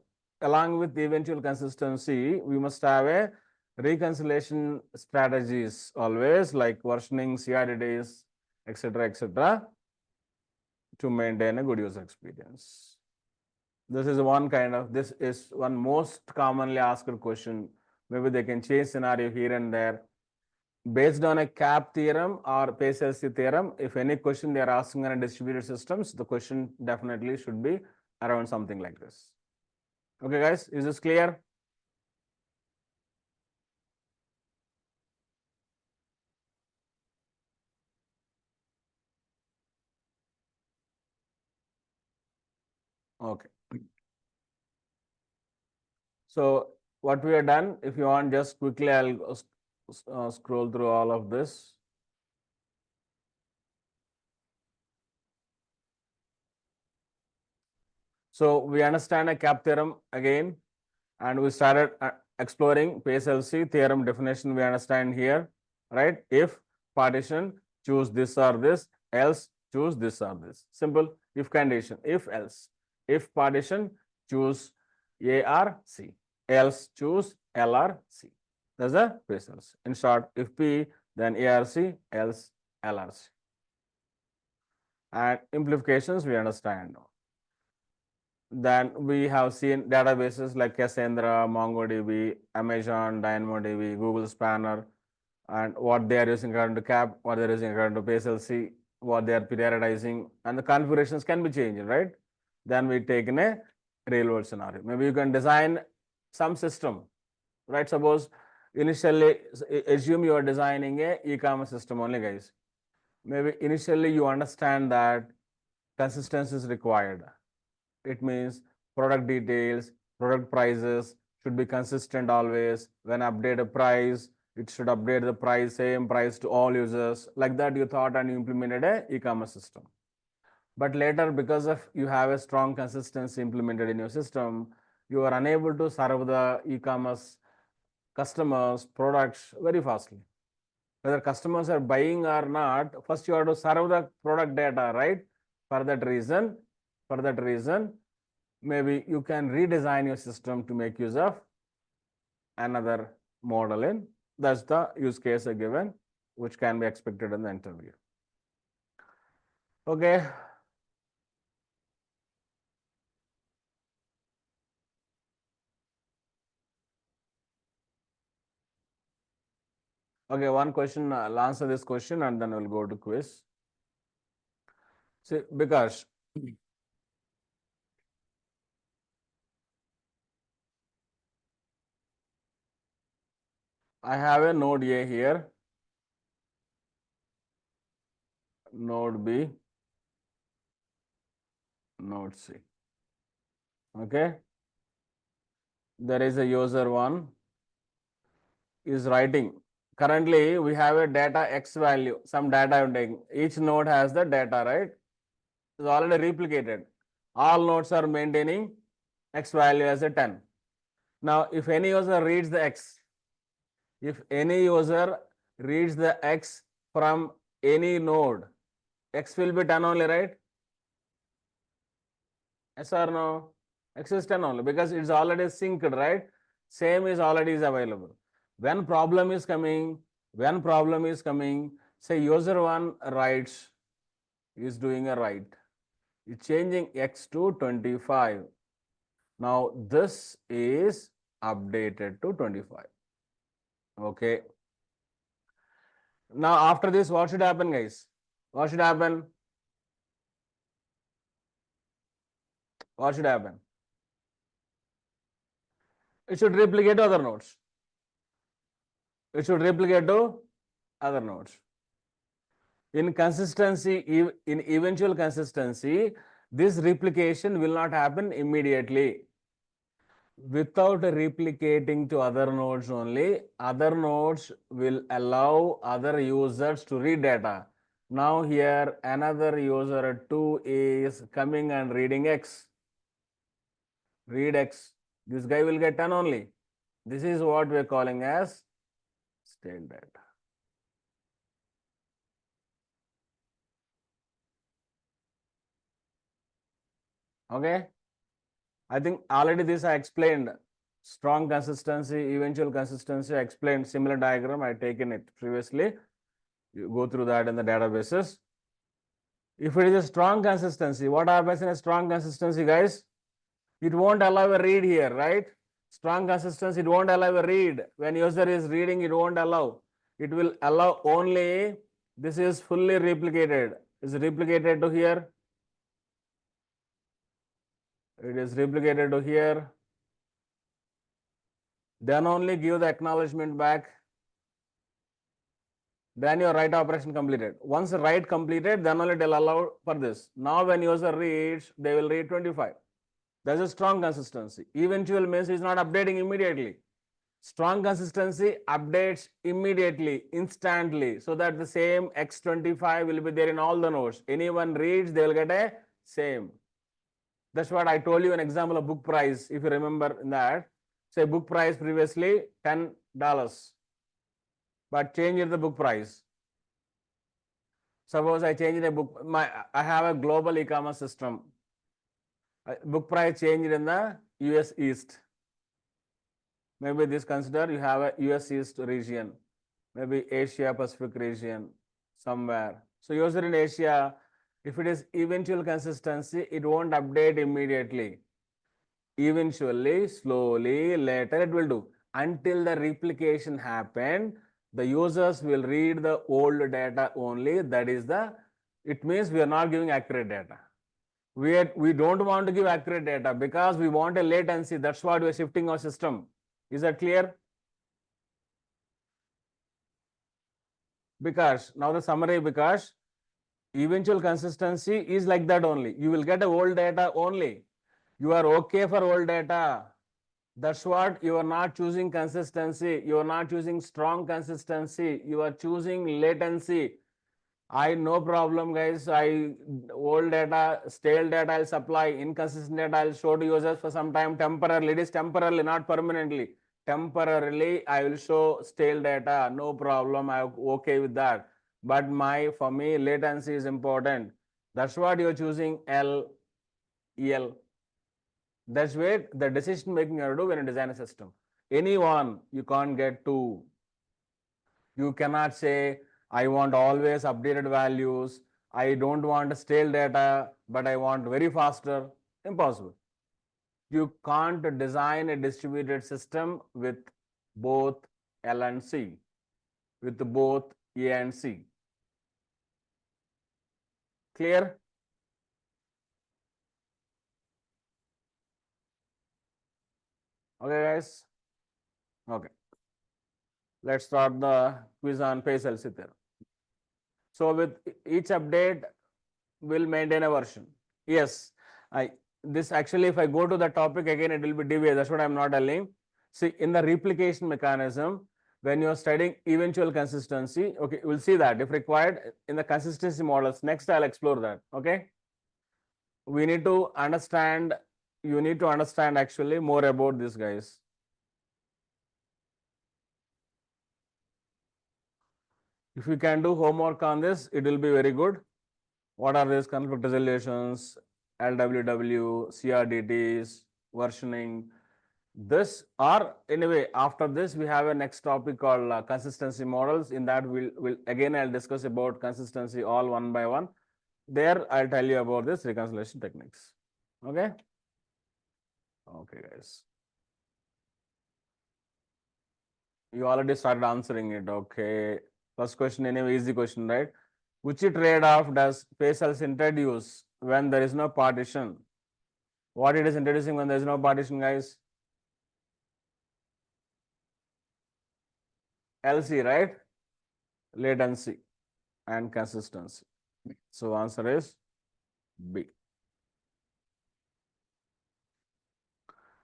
along with the eventual consistency, we must have a reconciliation strategies always, like versioning, CRDTs, etc., to maintain a good user experience. This is one kind of, this is one most commonly asked question. Maybe they can change scenario here and there. Based on a CAP theorem or PACELC theorem, if any question they are asking on a distributed systems, the question definitely should be around something like this. Okay, guys, is this clear? Okay. So what we have done, if you want, just quickly, I'll scroll through all of this. So we understand a CAP theorem again, and we started exploring PACELC theorem definition. We understand here, right? If partition, choose this or this, else choose this or this. Simple if condition, if else. If partition, choose A or C, else choose L or C. That's the PACELC. In short, if P, then A or C, else L or C. And implications we understand now. Then we have seen databases like Cassandra, MongoDB, Amazon, DynamoDB, Google Spanner, and what they are using according to CAP, what they are using according to PACELC, what they are periodizing, and the configurations can be changed, right? Then we take in a real world scenario. Maybe you can design some system, right? Suppose initially, assume you are designing a e-commerce system only, guys. Maybe initially you understand that consistency is required. It means product details, product prices should be consistent always. When update a price, it should update the price, same price to all users. Like that you thought and you implemented a e-commerce system. But later, because of you have a strong consistency implemented in your system, you are unable to serve the e-commerce customers products very fastly. Whether customers are buying or not, first you have to serve the product data, right? For that reason, maybe you can redesign your system to make use of another model in. That's the use case given, which can be expected in the interview. Okay. Okay, one question, I'll answer this question and then we'll go to quiz. See, because I have a node A here, node B, node C. Okay. There is a user 1 is writing. Currently, we have a data X value, some data I'm taking. Each node has the data, right? It's already replicated. All nodes are maintaining X value as a 10. Now, if any user reads the X, from any node, X will be 10 only, right? Yes or no? X is 10 only because it's already synced, right? Same is already available. When problem is coming, say user 1 writes, is doing a write, is changing X to 25. Now this is updated to 25. Okay. Now after this, what should happen, guys? What should happen? What should happen? It should replicate to other nodes. It should replicate to other nodes. In consistency, in eventual consistency, this replication will not happen immediately. Without replicating to other nodes only, other nodes will allow other users to read data. Now here another user 2 is coming and reading X. Read X. This guy will get 10 only. This is what we are calling as state data. Okay. I think already this I explained. Strong consistency, eventual consistency, I explained similar diagram. I taken it previously. You go through that in the databases. If it is a strong consistency, what happens in a strong consistency, guys? It won't allow a read here, right? Strong consistency, it won't allow a read. When user is reading, it won't allow. It will allow only, this is fully replicated. Is replicated to here. It is replicated to here. Then only give the acknowledgement back. Then your write operation completed. Once the write completed, then only it will allow for this. Now when user reads, they will read 25. That's a strong consistency. Eventual means it's not updating immediately. Strong consistency updates immediately, instantly, so that the same X25 will be there in all the nodes. Anyone reads, they will get a same. That's what I told you an example of book price. If you remember in that, say book price previously $10, but change the book price. Suppose I change the book, I have a global e-commerce system. Book price changed in the US East. Maybe this consider you have a US East region, maybe Asia Pacific region somewhere. So user in Asia, if it is eventual consistency, it won't update immediately. Eventually, slowly, later it will do. Until the replication happen, the users will read the old data only. That is it means we are not giving accurate data. We don't want to give accurate data because we want a latency. That's what we're shifting our system. Is that clear? Because now the summary, because eventual consistency is like that only. You will get a old data only. You are okay for old data. That's what you are not choosing consistency. You are not choosing strong consistency. You are choosing latency. I no problem, guys. I old data, stale data I'll supply, inconsistent data I'll show to users for some time temporarily. It is temporarily, not permanently. Temporarily, I will show stale data. No problem. I'm okay with that. But for me, latency is important. That's what you're choosing L, EL. That's where the decision making you have to do when you design a system. Anyone, you can't get to. You cannot say, I want always updated values. I don't want stale data, but I want very faster. Impossible. You can't design a distributed system with both L and C, with both A and C. Clear? Okay, guys. Okay. Let's start the quiz on PACELC theorem. So with each update, we'll maintain a version. Yes, this actually, if I go to the topic again, it will be devious. That's what I'm not telling. See, in the replication mechanism, when you're studying eventual consistency, okay, we'll see that if required in the consistency models. Next, I'll explore that. Okay. We need to understand, you need to understand actually more about this, guys. If you can do homework on this, it will be very good. What are these conflict resolutions, LWW, CRDTs, versioning? This, or anyway, after this, we have a next topic called consistency models. In that, we'll again, I'll discuss about consistency all one by one. There, I'll tell you about this reconciliation techniques. Okay? Okay, guys. You already started answering it. Okay. First question, anyway, easy question, right? Which trade-off does PACELC introduce when there is no partition? What it is introducing when there is no partition, guys? LC, right? Latency and consistency. So answer is B.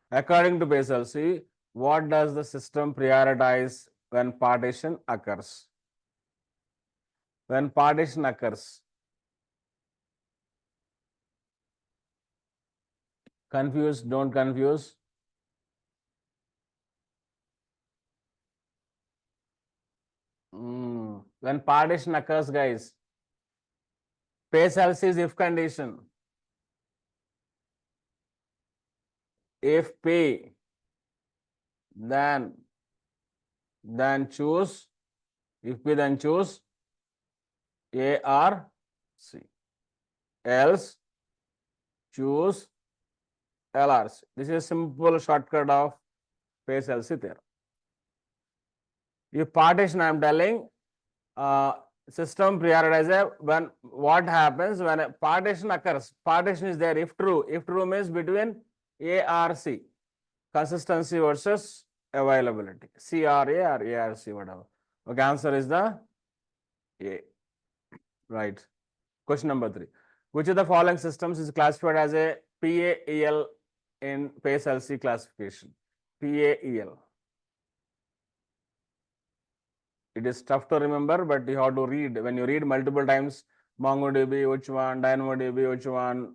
According to PACELC, what does the system prioritize when partition occurs? When partition occurs. Confused, don't confuse. When partition occurs, guys, PACELC is if condition. If P, then choose, if P, then choose A or C. Else choose L or C. This is a simple shortcut of PACELC theorem. If partition, I am telling, system prioritizes when what happens when a partition occurs. Partition is there if true. If true means between A or C. Consistency versus availability. C or A or A or C, whatever. Okay, answer is the A. Right. Question number 3. Which of the following systems is classified as a PAEL in PACELC classification? PAEL. It is tough to remember, but you have to read. When you read multiple times, MongoDB, which one, DynamoDB, which one.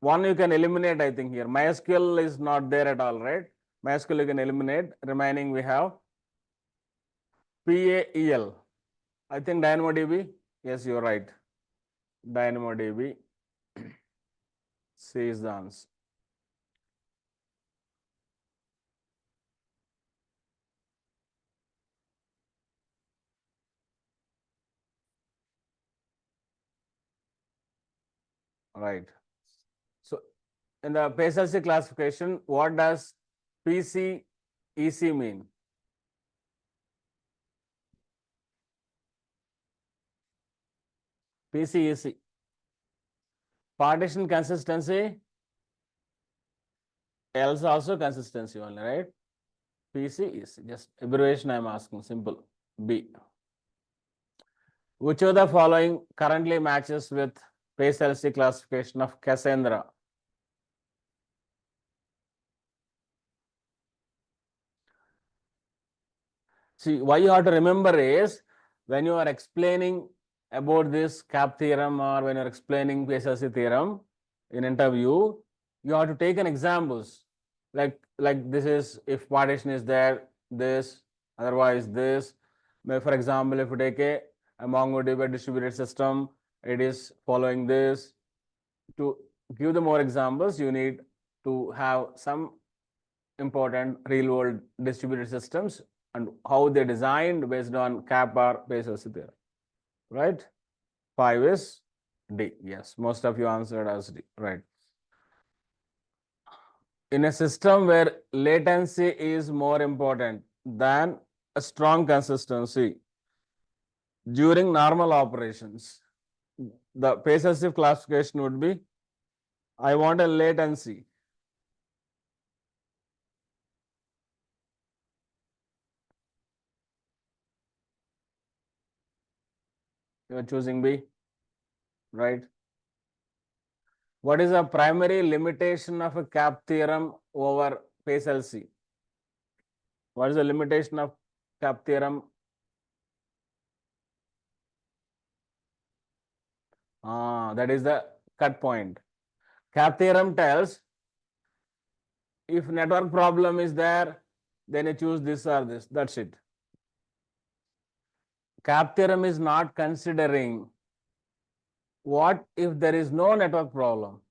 One you can eliminate, I think, here. MySQL is not there at all, right? MySQL you can eliminate. Remaining we have PAEL. I think DynamoDB. Yes, you're right. DynamoDB. C is the answer. Right. So in the PACELC classification, what does PCEC mean? PCEC. Partition consistency, else also consistency only, right? PC is just abbreviation I am asking, simple. B. Which of the following currently matches with PACELC classification of Cassandra? See, why you have to remember is when you are explaining about this CAP theorem or when you are explaining PACELC theorem in interview, you have to take an examples like this is if partition is there, this, otherwise this. For example, if you take a MongoDB distributed system, it is following this. To give the more examples, you need to have some important real world distributed systems and how they designed based on CAP or PACELC theorem, right? 5 is D. Yes, most of you answered as D, right? In a system where latency is more important than a strong consistency during normal operations, the PACELC classification would be, I want a latency. You are choosing B, right? What is the primary limitation of a CAP theorem over PACELC? What is the limitation of CAP theorem? That is the cut point. CAP theorem tells if network problem is there, then you choose this or this. That's it. CAP theorem is not considering what if there is no network problem,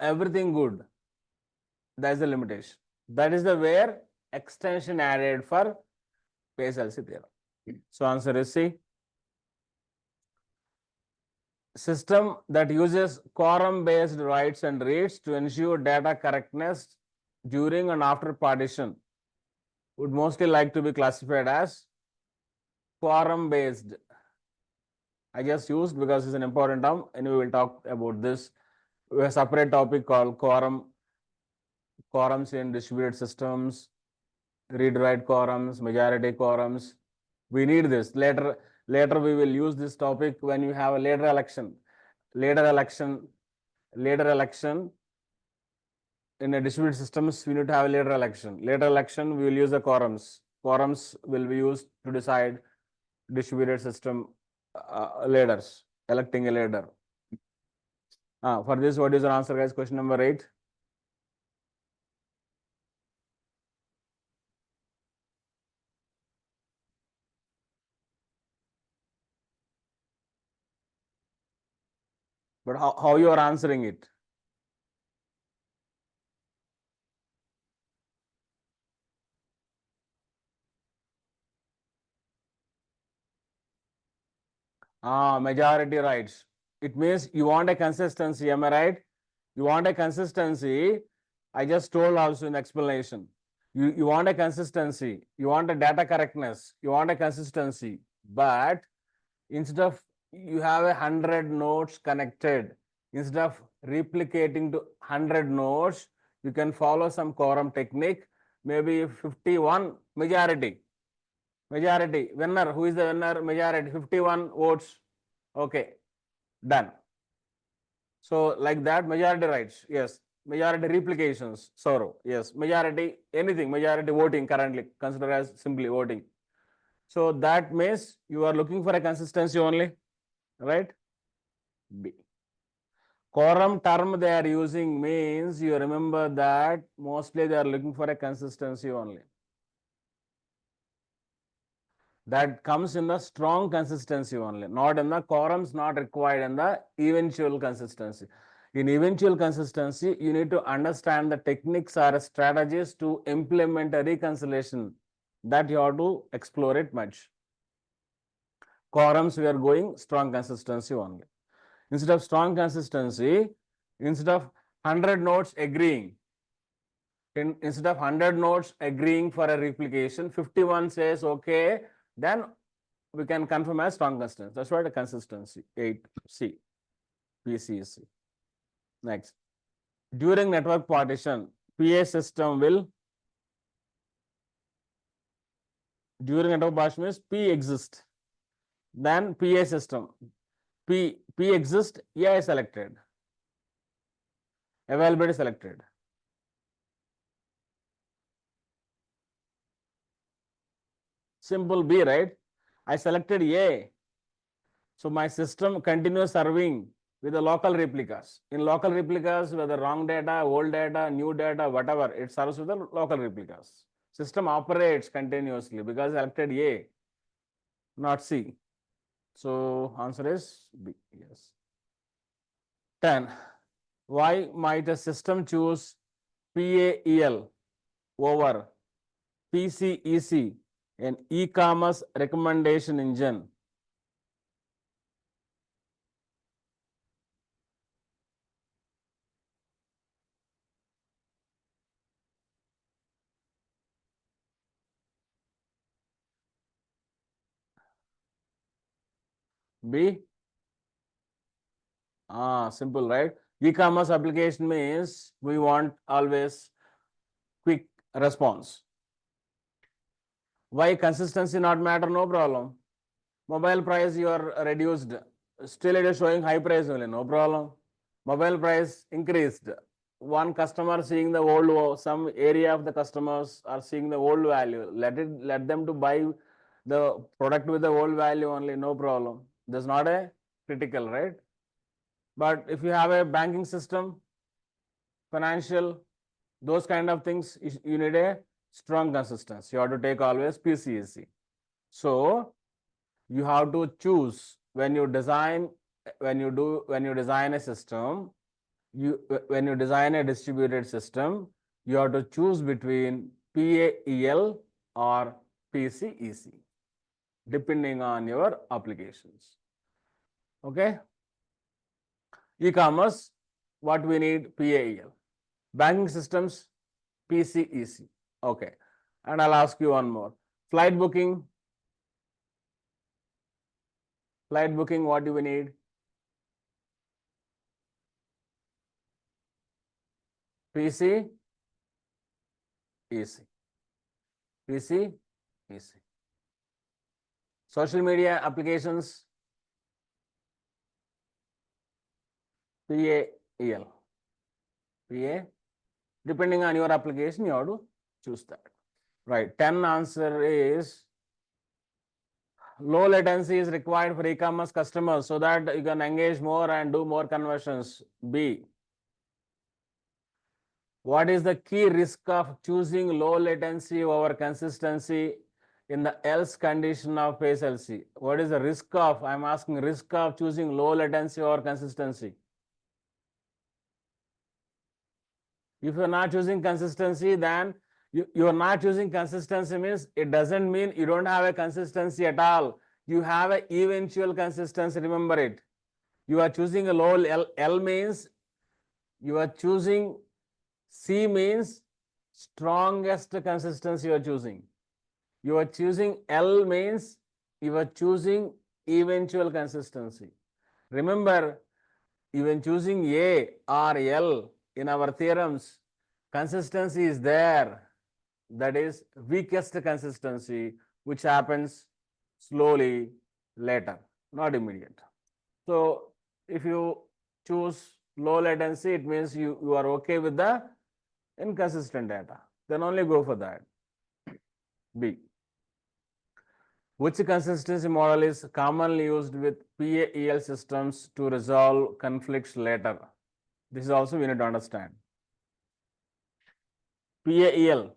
everything good. That is the limitation. That is the where extension added for PACELC theorem. So answer is C. System that uses quorum based writes and reads to ensure data correctness during and after partition would mostly like to be classified as quorum based. I just used because it's an important term, and we will talk about this. We have a separate topic called quorums in distributed systems, read-write quorums, majority quorums. We need this. Later we will use this topic when you have a later election. Later election in a distributed systems, we need to have a later election. Later election, we will use the quorums. Quorums will be used to decide distributed system leaders, electing a leader. For this, what is your answer, guys? Question number 8. But how you are answering it? Majority rights. It means you want a consistency, am I right? You want a consistency. I just told also in the explanation. You want a consistency. You want a data correctness. You want a consistency. But instead of you have 100 nodes connected, instead of replicating to 100 nodes, you can follow some quorum technique. Maybe 51 majority. Winner, who is the winner? Majority, 51 votes. Okay, done. So like that, majority rights, yes. Majority replications, yes. Majority, anything, majority voting currently, consider as simply voting. So that means you are looking for a consistency only, right? B. Quorum term they are using means you remember that mostly they are looking for a consistency only. That comes in the strong consistency only, not in the quorums, not required in the eventual consistency. In eventual consistency, you need to understand the techniques or strategies to implement a reconciliation. That you have to explore it much. Quorums, we are going strong consistency only. Instead of strong consistency, instead of 100 nodes agreeing, instead of 100 nodes agreeing for a replication, 51 says okay, then we can confirm as strong consistency. That's why the consistency 8C, PCC. Next, during network partition, PA system will, during network partition means P exists, then PA system, P exists, A is selected, availability selected. Simple B, right? I selected A. So my system continues serving with the local replicas. In local replicas, whether wrong data, old data, new data, whatever, it serves with the local replicas. System operates continuously because I selected A, not C. So answer is B, yes. 10. Why might a system choose PAEL over PCEC, an e-commerce recommendation engine? B? Simple, right? E-commerce application means we want always quick response. Why consistency not matter? No problem. Mobile price you are reduced. Still it is showing high price only, no problem. Mobile price increased. One customer seeing the old, some area of the customers are seeing the old value. Let them to buy the product with the old value only, no problem. That's not a critical, right? But if you have a banking system, financial, those kind of things, you need a strong consistency. You have to take always PCEC. So you have to choose when you design a system, when you design a distributed system, you have to choose between PAEL or PCEC, depending on your applications. Okay. E-commerce, what we need? PAEL. Banking systems, PCEC. Okay. And I'll ask you one more. Flight booking, what do we need? PC, EC. PC, EC. Social media applications, PAEL. PA, depending on your application, you have to choose that. Right. 10 answer is low latency is required for e-commerce customers so that you can engage more and do more conversions. B. What is the key risk of choosing low latency over consistency in the else condition of PACELC? What is the risk of, I'm asking, risk of choosing low latency over consistency? If you're not choosing consistency, then you are not choosing consistency means it doesn't mean you don't have a consistency at all. You have an eventual consistency, remember it. You are choosing a low L means you are choosing, C means strongest consistency you are choosing. You are choosing L means you are choosing eventual consistency. Remember, even choosing A or L in our theorems, consistency is there. That is weakest consistency, which happens slowly later, not immediate. So if you choose low latency, it means you are okay with the inconsistent data. Then only go for that. B. Which consistency model is commonly used with PAEL systems to resolve conflicts later? This is also we need to understand. PAEL.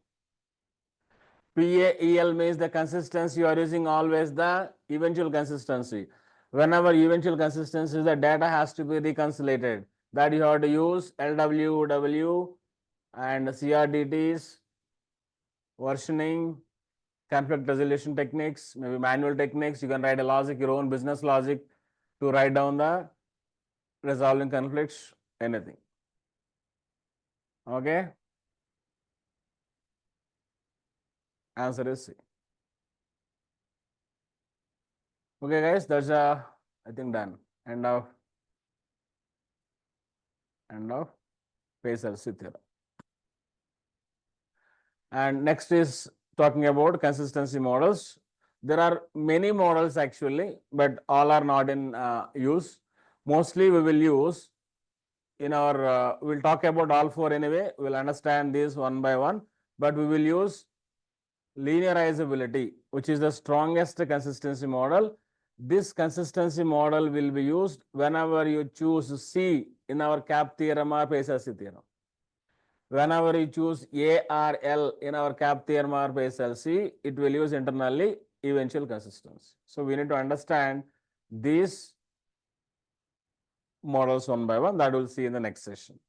PAEL means the consistency you are using always the eventual consistency. Whenever eventual consistency, the data has to be reconciliated. That you have to use LWW and CRDTs, versioning, conflict resolution techniques, maybe manual techniques. You can write a logic, your own business logic to write down the resolving conflicts, anything. Okay. Answer is C. Okay, guys, that's I think done. End of End of PACELC theorem. And next is talking about consistency models. There are many models actually, but all are not in use. Mostly we will use in our, we'll talk about all four anyway, we'll understand this one by one, but we will use linearizability, which is the strongest consistency model. This consistency model will be used whenever you choose C in our CAP theorem or PACELC theorem. Whenever you choose A or L in our CAP theorem or PACELC, it will use internally eventual consistency. So we need to understand these models one by one, that we'll see in the next session.